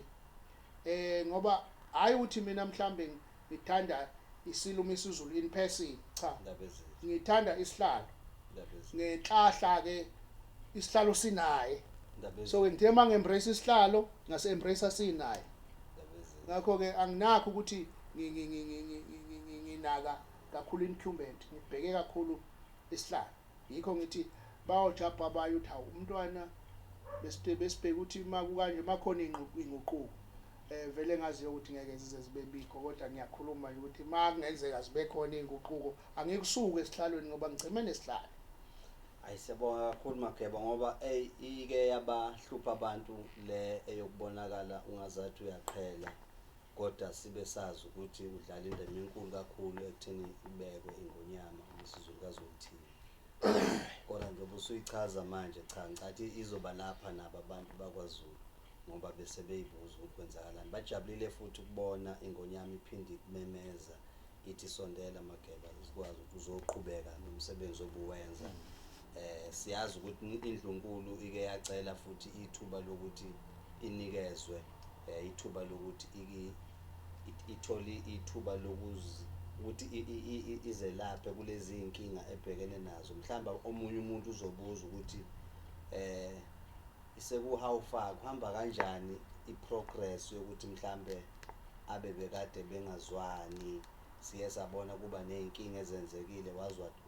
ngoba hayi ukuthi mina mhlambe ngithanda isilumo isiZulu in person cha ngithanda isihlalo ngenhlahla ke isihlalo sinaye so ngithe mangembrace isihlalo ngase embrace sinaye ngakho ke anginakho ukuthi nginaka kakhulu incumbent ngibheke kakhulu isihlalo yikho ngithi bayojabha abayo uthi umntwana besibheke ukuthi makukanje makhona inguquko vele ngaziyo ukuthi ngeke zize zibe bikho kodwa ngiyakhuluma nje ukuthi makungenzeka zibe khona inguquko angikusuke esihlalweni ngoba ngiceme nesihlalo ayisebonga kakhulu Mageba ngoba ike yabahlupha abantu le eyokubonakala ungazathi uyaqhela kodwa sibe sazi ukuthi udlala indima enkulu kakhulu ekutheni ibekwe ingonyama umsizulu kaZolithini kodwa njengoba usuyichaza manje cha ngicathi izoba lapha nabo abantu bakwaZulu ngoba bese beyibuza ukuthi kwenzakalani bajabulile futhi ukubona ingonyama iphindi kumemeza ithi sondela Mageba sikwazi ukuthi uzoqhubeka nomsebenzi obuwenza siyazi ukuthi indlunkulu ike yacela futhi ithuba lokuthi inikezwe ithuba lokuthi itholi ithuba ukuthi izelaphe kulezi inkinga ebhekene nazo mhlamba omunye umuntu uzobuza ukuthi iseku how far kuhamba kanjani iprogress yokuthi mhlambe abe bekade bengazwani siye sabona kuba nezinkinga ezenzekile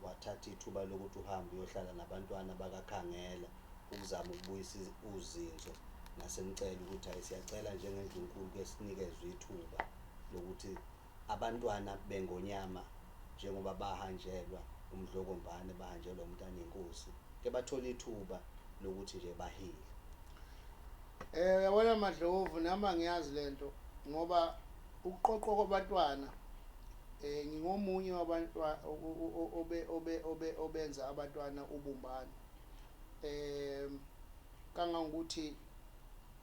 wathatha ithuba lokuthi uhambe uyohlala nabantwana bakakhangela ukuzama ukubuyisa uzinzo nasemcela ukuthi ayisiyacela njengendlunkulu ke sinikezwe ithuba lokuthi abantwana bengonyama njengoba bahanjelwa umdlokombane bahanjelwa umntana inkosi ke bathola ithuba lokuthi nje bahile yabona Madlovu nami ngiyazi lento ngoba ukuqoqwa kwabantwana ngingomunye wabantwana obenza abantwana ubumbano kangangokuthi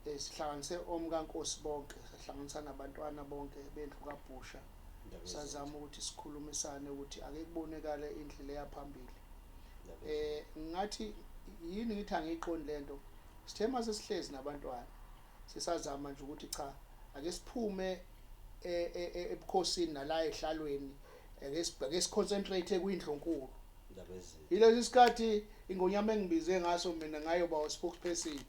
sihlanganise omkankosi bonke sihlanganisa nabantwana bonke bendlu kaBhusha sizama ukuthi sikhulumisane ukuthi ake kubonekale indlela yaphambili ngathi yini ngithi angiqondi lento sithema sesihlezi nabantwana sisazama nje ukuthi cha ake siphume ebukhosini nala ehlalweni ake siconcentrate kwindlonkulu yilesi sikhathi ingonyama engibize ngaso mina ngayoba uspokesperson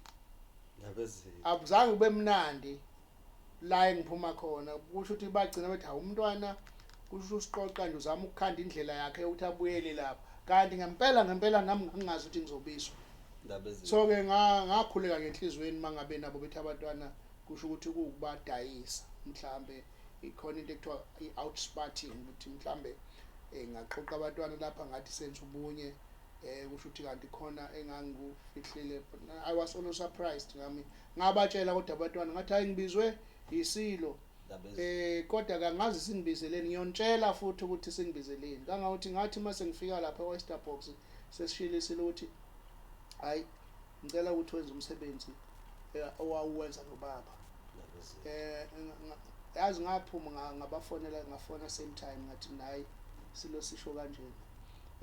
abuzange kube mnandi la engiphuma khona kusho ukuthi bagcina bethi umntwana kusho usiqoqa nje uzama ukukhanda indlela yakhe ukuthi abuyele lapha kanti ngempela nami ngingazi ukuthi ngizobiswa so ke ngakhuleka ngenhlizweni mangabe nabo bethi abantwana kusho ukuthi ukubadayisa mhlambe ikhona into ekuthiwa i-outsmarting ukuthi mhlambe ngaqoqa abantwana lapha ngathi senze ubunye kusho ukuthi kanti khona engangikufihlile I was also surprised ngami ngabatshela kodwa abantwana ngathi hayi ngibizwe isilo Kodwa kangazi singibizeleni ngiyontshela futhi ukuthi singibizeleni kangakuthi ngathi mase ngifika lapha eWestern Box sesishilisile ukuthi hayi ngicela ukuthi wenze umsebenzi owawuwenza nobaba yazi ngaphuma ngabafonela ngafona same time ngathi nayi silo sisho kanjena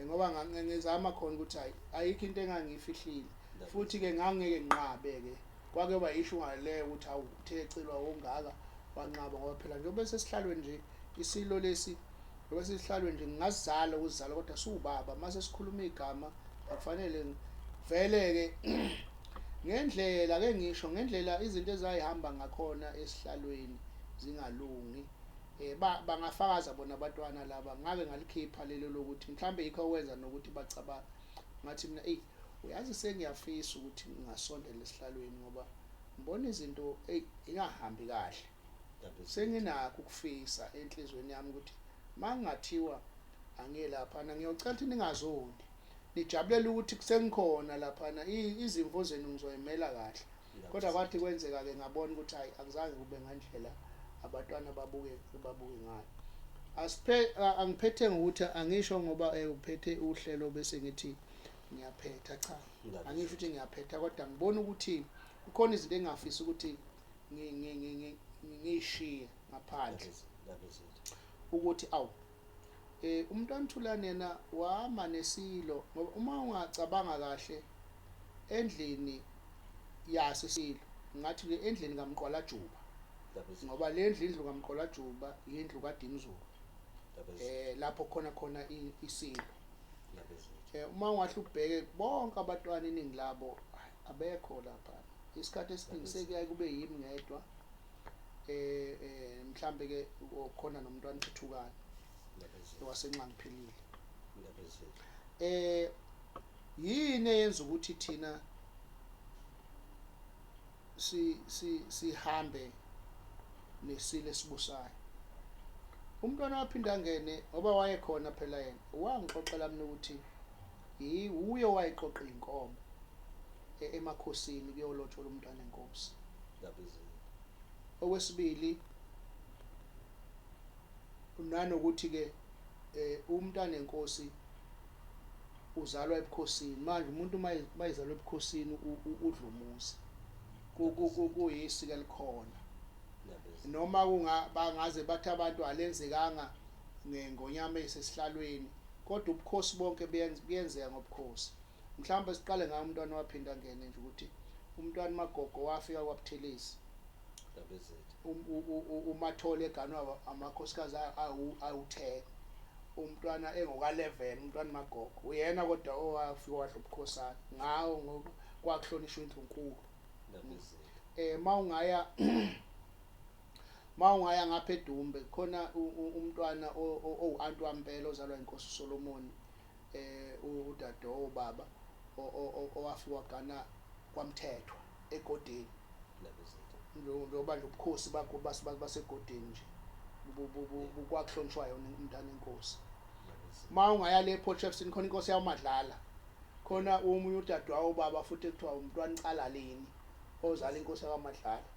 ngoba ngizama khona ukuthi hayi ayikho into engangifihlile futhi ke ngangeke nginqabe ke kwake ba issue ngale ukuthi awuthecilwa wongaka wanqaba ngoba phela njengoba sesihlalweni nje isilo lesi ngoba sesihlalweni nje ngingazizala ukuzala kodwa siwubaba mase sikhuluma igama akufanele vele ke ngendlela ke ngisho ngendlela izinto ezayihamba ngakhona esihlalweni zingalungi bangafakaza bona abantwana laba ngake ngalikhipha lelo lokuthi mhlambe yikho wenza nokuthi bacabanga ngathi mina uyazi sengiyafisa ukuthi ngingasondela esihlalweni ngoba ngibona izinto ingahambi kahle senginakho ukufisa enhlizweni yami ukuthi mangingathiwa angiye lapha ngiyocela ukuthi ningazondi nijabulela ukuthi kusengikhona lapha izimvo zenu ngizoyimela kahle kodwa kwathi kwenzeka ke ngabona ukuthi hayi akuzange kube ngandlela abantwana babuke ngayo angiphethe ngokuthi angisho ngoba uphethe uhlelo bese ngithi ngiyaphetha cha angisho ukuthi ngiyaphetha kodwa ngibona ukuthi kukhona izinto engafisa ukuthi ngishiye ngaphandle ukuthi umntwana Thulane yena wama nesilo ngoba uma ungacabanga kahle endlini yasesilo ngathi ke endlini kaMqwalajuba ngoba le ndlu kaMqwalajuba yindlu kaDinizulu lapho khona isilo uma ungahle ubheke bonke abantwana iningi labo abekho lapha isikhathi esiningi sekuyaye kube yimi ngedwa mhlambe ke khona nomntwana Thuthukana wasenqangiphilile yini eyenza ukuthi thina sihambe nesile esibusayo umntwana waphinda ngene ngoba wayekhona phela yena wangixoxela mina ukuthi uye wayiqoqa inkomo emakhosini kuyolothola umntwana enkosi okwesibili nanokuthi ke umntwana enkosi uzalwa ebukhosini manje umuntu mayizalwa ebukhosini udla umuzi kuyisika likhona noma bangaze bathi abantu alenzekanga ngonyama esesihlalweni kodwa ubukhosi bonke buyenzeka ngobukhosi mhlawumbe siqale ngayo umntwana waphinda ngene nje ukuthi umntwana Magogo wafika kwaButhelezi uMathole eganwa amakhosikazi awu10 umntwana engoka11 umntwana Magogo uyena kodwa owafika wadla ubukhosana ngawo ngoba kwakuhlonishwa uNkulunkulu mawungaya ngapha eDumbe khona umntwana owu-anti wampela ozalwa inkosi uSolomon udadewabo baba owafika wagana kwaMthethwa egodini njengoba nje ubukhosi bakho basegodini nje kwakuhlonishwa yona umntana enkosi mawungaya le Port Shepstone khona inkosi yaMadlala khona omunye udadewabo baba futhi ekuthiwa umntwana Ncalaleni ozala inkosi yaMadlala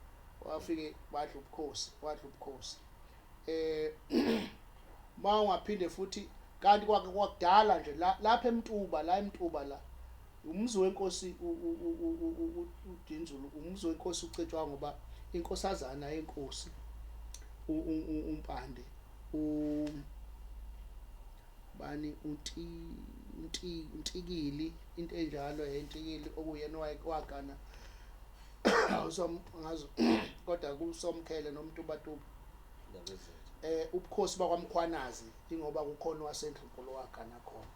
wafike wadla ubukhosi mawungaphinde futhi kanti kwakudala nje lapha eMtuba la umuzi wenkosi uDinizulu umuzi wenkosi ucetshwa ngoba inkosazana yenkosi uMpande bani uNtikili into enjalo yentikili okuyena wagana awusomazo kodwa kusomkhele noMtubatuba ubukhosi bakwaMkhwanazi ingoba kukhona wasendlunkulu wagana khona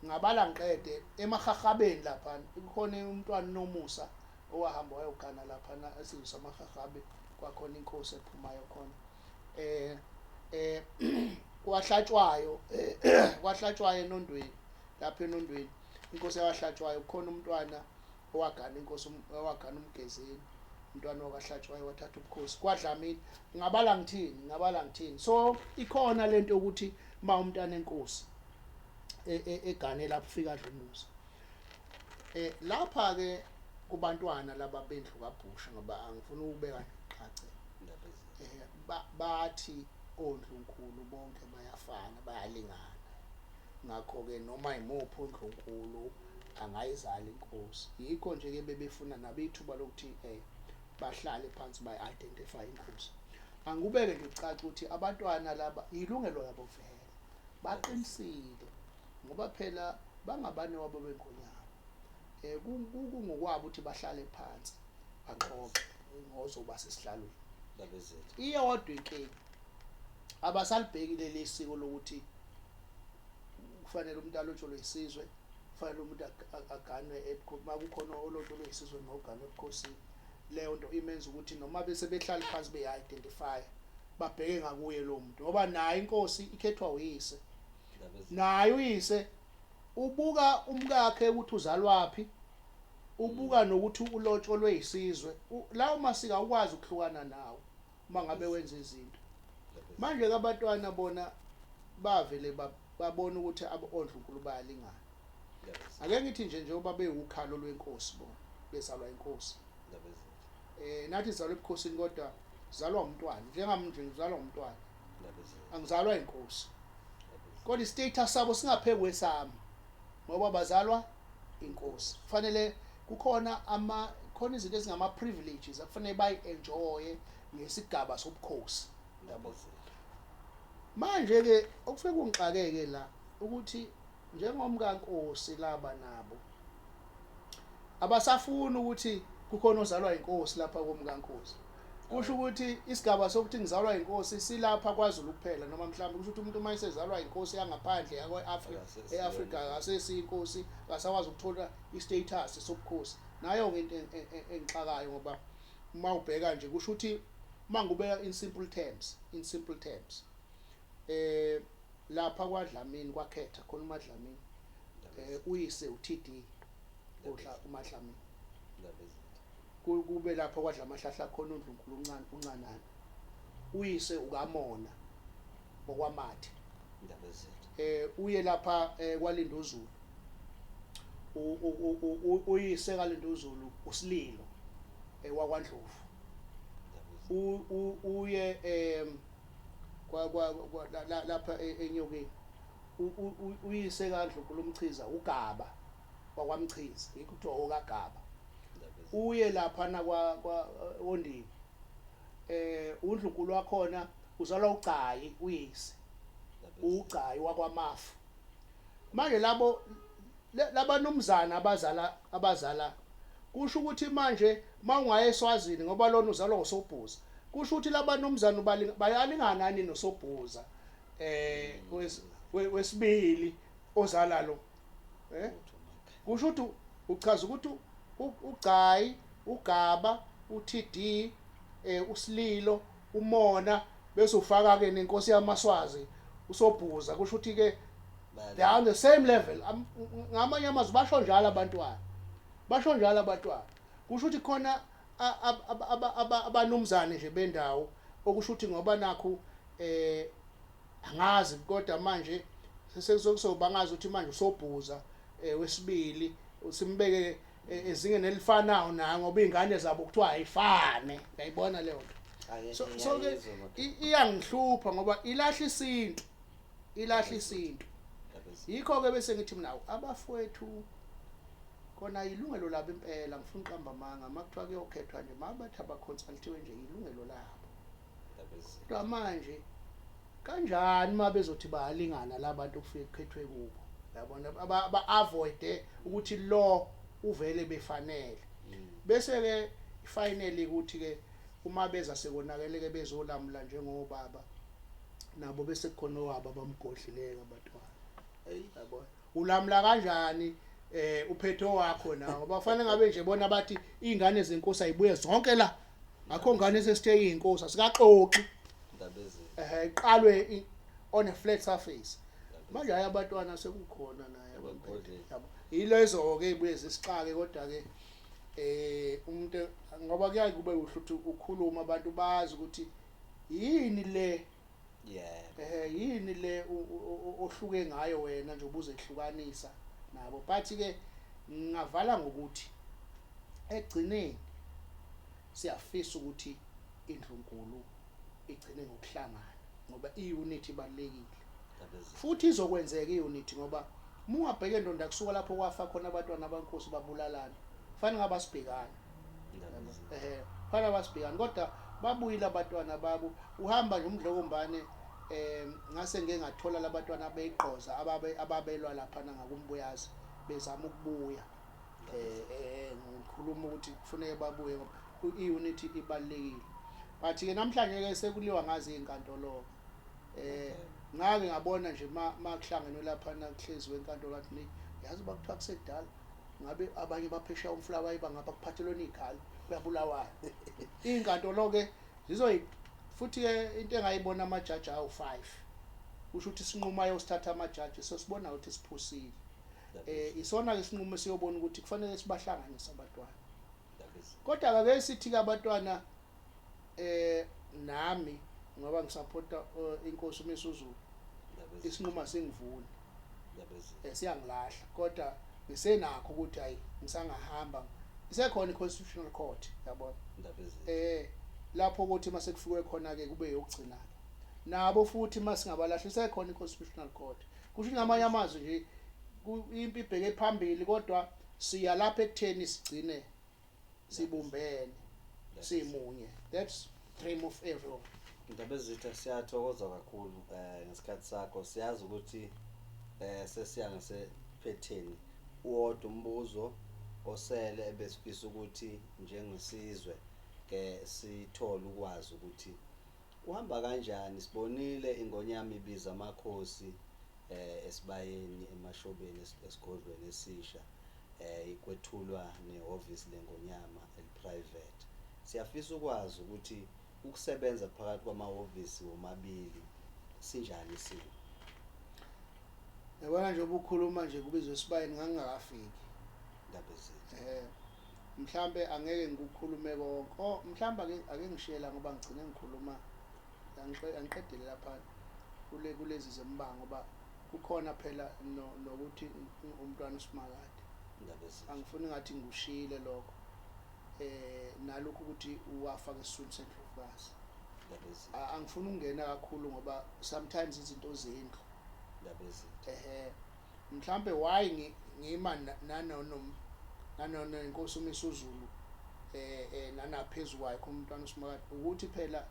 ngabala ngiqede emaHahabeni lapha kukhona umntwana Nomusa owahamba wayogana lapha esizwe samaHahabe kwakhona inkosi ephumayo khona kwahlatshwayo enondweni lapha enondweni inkosi yahlatshwayo kukhona umntwana owagana inkosi owagana umgezeni umntwana wakahlatshwayo wathatha ubukhosi kwaDlamini ngabala ngithini so ikhona lento ukuthi ma umntwana enkosi egane lapho ufika adla umuzi lapha ke kubantwana laba bendlu kaBhusha ngoba angifuni ukubeka qace bathi oNdlunkulu bonke bayafana bayalingana. Ngakho ke noma imuphi uNdlunkulu angayizala inkosi. Yikho nje ke bebefuna nabethuba lokuthi bahlale phansi bayi-identify inkosi. Angikubeke nje ucaca ukuthi abantwana laba ilungelo labo vele baqinisile ngoba phela bangabane wabo benkonyama. Kungokwabo ukuthi bahlale phansi baxoxe ngozoba sesihlalweni. Iyodwa inkinga abasalibhekile lesiko lokuthi kufanele umuntu alotsholwe isizwe, kufanele umuntu aganwe makukhona olotsholwe isizwe noganwe ebukhosini. Leyo nto imenza ukuthi noma bese behlala phansi be-identify babheke ngakuye lo muntu ngoba naye inkosi ikhethwa uyise. Naye uyise ubuka umkakhe ukuthi uzalwapi, ubuka nokuthi ulotsholwe isizwe. Lawo masiko awukwazi ukuhlukana nawo uma ngabe wenza izinto. Manje ke abantwana bona bavele babona ukuthi oNdlunkulu bayalingana. Ake ngithi njengoba bewukhalo lwenkosi bona bezalwa inkosi. Nathi sizalwa ebukhosini kodwa sizalwa umntwana njengami nje ngizalwa umntwana. Angizalwa inkosi. Kodwa istatus sabo singaphezulu kwesami ngoba bazalwa inkosi. Kufanele khona izinto ezingama privileges akufanele bayi-enjoy ngesigaba sobukhosi. Yabo. Manje ke okufike kungixakeke la ukuthi njengomkankosi laba nabo abasafuni ukuthi kukhona ozalwa inkosi lapha komkankosi. Kusho ukuthi isigaba sokuthi ngizalwa inkosi silapha kwaZulu kuphela noma mhlawumbe kusho ukuthi umuntu mayesezalwa inkosi yangaphandle eAfrika asesiyinkosi akasakwazi ukuthola istatus sobukhosi. Nayo into engixakayo ngoba uma ubheka nje kusho ukuthi mangubeka in simple terms lapha kwaDlamini kwakhetha khona uMadlamini uyise uTD uMadlamini kube lapha kwadla amahlahla khona uNdlunkulu uncanana uyise ukaMona okwaMathe uye lapha kwaLindozulu uyise kaLindozulu uSililo wakwaNdlovu uye lapha eNyokeni uyise kaNdlunkulu umchiza uGaba wakwaMchiza yikho kuthiwa okaGaba. Uye lapha na kwa Ondini uNdlunkulu wakhona uzalwa uGcayi uyise uGcayi wakwaMafu. Manje labanumzana abazala kusho ukuthi manje mawungaye eSwazini ngoba lona uzalwa uSobhuza kusho ukuthi labanumzana bayalingana nani noSobhuza wesibili ozala lo kusho ukuthi uchaza ukuthi uGcayi uGaba uTD uSililo uMona bese ufaka ke nenkosi yamaSwazi uSobhuza kusho ukuthi ke they are on the same level. Ngamanye amazwi basho njalo abantwana kusho ukuthi khona abanumzane nje bendawo okusho ukuthi ngoba nakho angazi kodwa manje sekuzoba ngazi ukuthi manje uSobhuza wesibili usimbeke ezingeni elifanayo na ngoba izingane zabo kuthiwa ayifane. Uyayibona leyo nto. So ke iyangihlupha ngoba ilahla isinto. Yikho ke bese ngithi mina abafowethu khona ilungelo labo impela ngifuna uqamba amanga makuthiwa kuyokhethwa nje mabathi abaconsultiwe nje ilungelo labo. Kodwa manje kanjani mabezothi bayalingana labantu kufike kukhethwe kubo. Yabona aba-avoid ukuthi law uvele befanele. Bese ke finally ukuthi ke uma beza sekonakele ke bezolamula njengobaba nabo bese kukhona owabo abamgodlileyo abantwana. Yabona ulamula kanjani uphetho wakho na ngoba kufanele ngabe nje bona bathi izingane zenkosi ayibuye zonke la akho ngane esesithe inkosi asikaxoxi iqalwe on a flat surface. Manje hayi abantwana sekukhona naye yabo ilezo ke ibuye zisixake kodwa ke umuntu ngoba kuyaye kube uhluthi ukhuluma abantu bazi ukuthi yini le yini le ohluke ngayo wena nje ubuze ehlukanisa nabo bathi ke ngavala ngokuthi egcineni siyafisa ukuthi iNdlunkulu igcine ngokuhlangana ngoba i-unity ibalekile ndabezi futhi izokwenzeka i-unity ngoba mungabheke ndonda kusuka lapho kwafa khona abantwana abankosi babulalana fanele ngabasibhekani ndabezi fanele abasibhekani kodwa babuyile abantwana babo uhamba nje umdlokombane ngase ngeke ngathola labantwana abeyiqoza ababelwa lapha ngakumbuyazi bezama ukubuya ngikhuluma ukuthi kufanele babuye ngoba i-unity ibalekile but ke namhlanje ke sekuliwa ngazi inkantolo ngake ngabona nje makuhlangenwe lapha nakuhleziwe enkantolo athi yazi bakuthiwa kusedala ngabe abanye baphesha umfula bayiba ngapha kuphathelweni ikhali kuyabulawayo inkantolo ke zizoyi futhi ke into engayibona amajaji awu5 kusho ukuthi isinqumo ayosithatha amajaji sesibona ukuthi siphusile isona ke isinqumo siyobona ukuthi kufanele sibahlanganise abantwana kodwa ake sithi ke abantwana nami ngoba ngisupporta inkosi uMisuzulu isinqumo singivuni siyangilahla kodwa ngisenakho ukuthi hayi ngisangahamba isekhona i-constitutional court yabona lapho ukuthi mase kufikwe khona ke kube yokugcina nabo futhi masingabalahla isekhona i-constitutional court kusho ngamanye amazwi nje impi ibheke phambili kodwa siya lapha ekutheni sigcine sibumbene simunye that's dream of everyone. Ndabezitha siyathokoza kakhulu ngesikhathi sakho siyazi ukuthi sesiya ngasephetheni uwodwa umbuzo osele ebesifisa ukuthi njengesizwe ke sithole ukwazi ukuthi uhamba kanjani sibonile ingonyama ibiza amakhosi esibayeni emashobeni esigodlweni esisha ikwethulwa nehhovisi lengonyama eliprivate siyafisa ukwazi ukuthi ukusebenza phakathi kwamahhovisi omabili sinjani isimo yabona nje obukhuluma nje kubizwe sibayeni ngangakafiki ndabezitha mhlambe angeke ngikukhulume konke mhlambe ake ngishela ngoba ngigcine ngikhuluma angiqedele lapha kulezi zembango ngoba kukhona phela nokuthi umntwana uSimakade ndabezitha angifuni ngathi ngushile lokho nalokho ukuthi uwafaka esiswini sendlovukazi ndabezitha angifuni ukungena kakhulu ngoba sometimes izinto zendlu ndabezitha mhlambe why ngima nanono inkosi uMisuzulu nanaphezulu kwakhe umntwana uSimakade ukuthi phela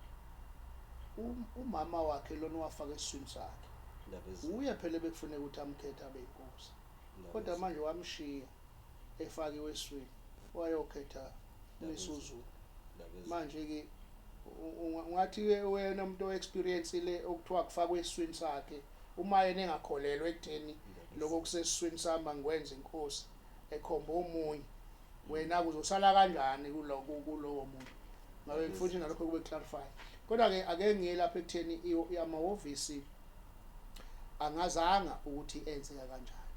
umama wakhe lona wafaka esiswini sakhe ndabezitha uye phela bekufuneka ukuthi amkhethe abe inkosi kodwa manje wamshiya efakiwe esiswini wayokhetha uMisuzulu manje ke ungathi ke wena umuntu oexperience le okuthiwa kufakwe esiswini sakhe uma yena engakholelwa ekutheni lokho kusesiswini sami ngikwenza inkosi ekhomba omunye wena kuzosala kanjani kulowo muntu ngabe futhi nalokho kube clarify kodwa ke ake ngiye lapha ekutheni amahhovisi angazanga ukuthi enzeka kanjani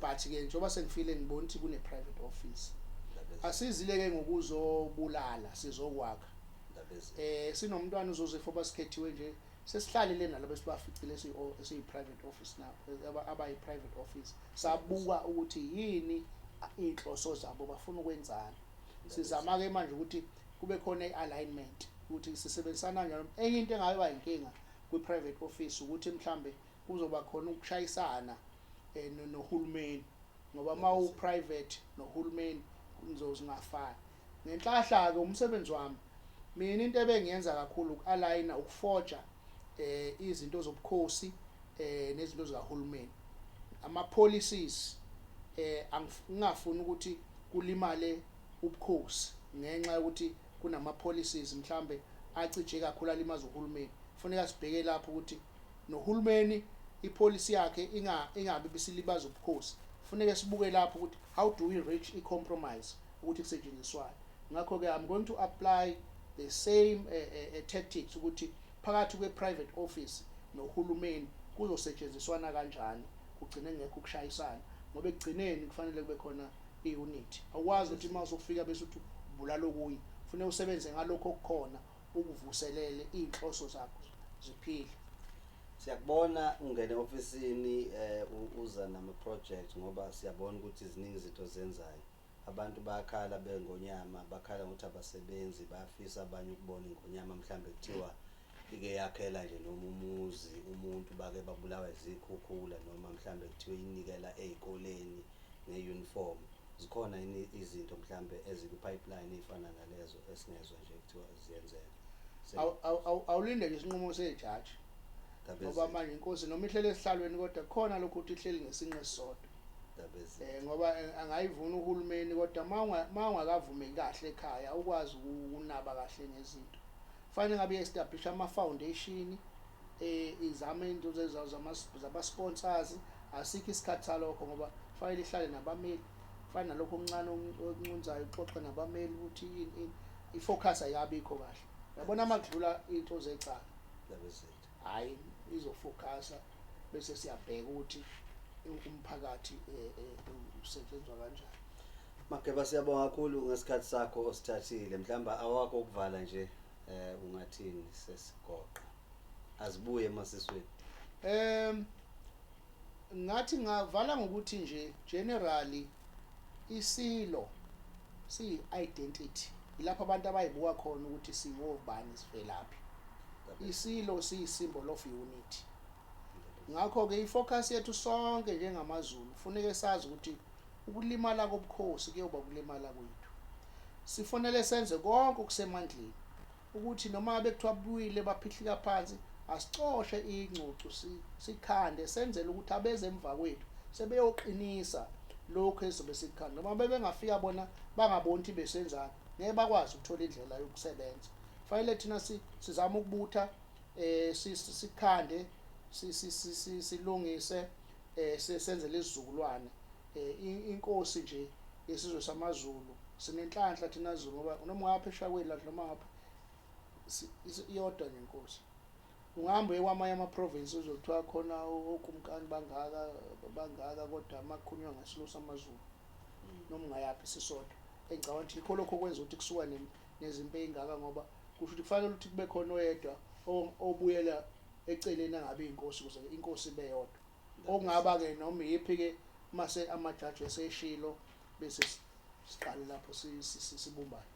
but ke njengoba sengifile ngibona ukuthi kune private office asizile ke ngokuzobulala sizokwakha sinomntwana uZoseph obasikhethiwe nje sesihlalile nalabo esibaficile esiyi-private office now abayi-private office sabuka ukuthi yini inhloso zabo bafuna ukwenzani sizama-ke manje ukuthi kube khona i-alignment ukuthi sisebenzisana njalo enye into engayoba inkinga kwi-private office ukuthi mhlambe kuzoba khona ukushayisana nohulumeni ngoba ma u-private nohulumeni zingafani ngenhlahla-ke umsebenzi wami mina into ebengiyenza kakhulu uku-aligna ukuforja izinto zobukhosi nezinto zikahulumeni ama-policies ngingafuni ukuthi kulimale ubukhosi ngenxa yokuthi kunama-policies mhlambe acije kakhulu alimaza uhulumeni kufanele sibheke lapho ukuthi nohulumeni ipolicy yakhe ingabe bisilibaza ubukhosi kufanele sibuke lapho ukuthi how do we reach i-compromise ukuthi kusetshenziswane ngakho ke I'm going to apply the same tactics ukuthi phakathi kwe-private office nohulumeni kuzosetshenziswana kanjani kugcine ngekho ukushayisana ngoba ekugcineni kufanele kube khona i-unity awukwazi ukuthi uma uzofika bese uthi ubulala okunye kufanele usebenze ngalokho okukhona ukuvuselele iy'nhloso zakho ziphile. Siyakubona ungene ofisini uza nama-project ngoba siyabona ukuthi ziningi izinto zenzayo abantu bayakhala bengonyama bakhala ukuthi abasebenzi bayafisa abanye ukubona ingonyama mhlambe kuthiwa ike yakhela nje noma umuzi umuntu bake babulawa izikhukhula noma mhlambe kuthiwe inikela ezikoleni ngeuniform zikhona izinto mhlambe ezikupipeline ezifana nalezo esingezwe nje kuthiwa ziyenzeka awulinde nje isinqumo sejaji ngoba manje inkosi noma ihlele esihlalweni kodwa khona lokho ukuthi ihleli ngesinqe sisodwa ngoba angayivuna uhulumeni kodwa mawungakavumeki kahle ekhaya ukwazi ukunaba kahle ngezinto fanele ngabe establish ama foundation izame into zama sponsors asikho isikhathi salokho ngoba fanele ihlale nabameli fana lokho okuncane okunqunzayo uxoxe nabameli ukuthi ifocus ayabikho kahle yabona makudlula into zecala hayi izofocusa bese siyabheka ukuthi umphakathi usetshenzwa kanjani. Mageba siyabonga kakhulu ngesikhathi sakho osithathile mhlamba awakho ukuvala nje ungathini sesigoqa azibuye emasisweni ngathi ngavala ngokuthi nje generally isilo si identity ilapha abantu abayibuka khona ukuthi siwobani sivelaphi isilo si symbol of unity ngakho ke ifocus yethu sonke njengamaZulu kufanele sazi ukuthi ukulimala kobukhosi kuyoba kulimala kwethu sifonele senze konke okusemandleni ukuthi noma bekuthiwa buyile baphihlika phansi asicoshe ingcucu sikhande senzele ukuthi abeze emva kwethu sebeyoqinisa lokho ezobe sikhanda noma bebengafika bona bangaboni ukuthi besenzana ngeke bakwazi ukuthola indlela yokusebenza fanele thina sizama ukubutha sikhande silungise senzele isizukulwane inkosi nje yesizwe samaZulu sinenhlanhla thina Zulu ngoba noma ngapha eshakwini la noma ngapha iyodwa nje inkosi ungahamba ekwamanye ama-province uzothiwa khona okumkani bangaka kodwa amakhunywa ngesilo samaZulu noma ungayaphi sisodwa engicabanga ukuthi yikho lokho kwenza ukuthi kusuka nezimpi ey'ngaka ngoba kusho ukuthi kufanele ukuthi kube khona oyedwa obuyela eceleni angabe inkosi ukuze inkosi ibe yodwa okungaba-ke noma iyiphi-ke mase amajaji eseshilo bese siqale lapho sibumbane.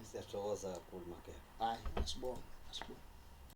Siyathokoza kakhulu Mageba. Hayi, asibonge.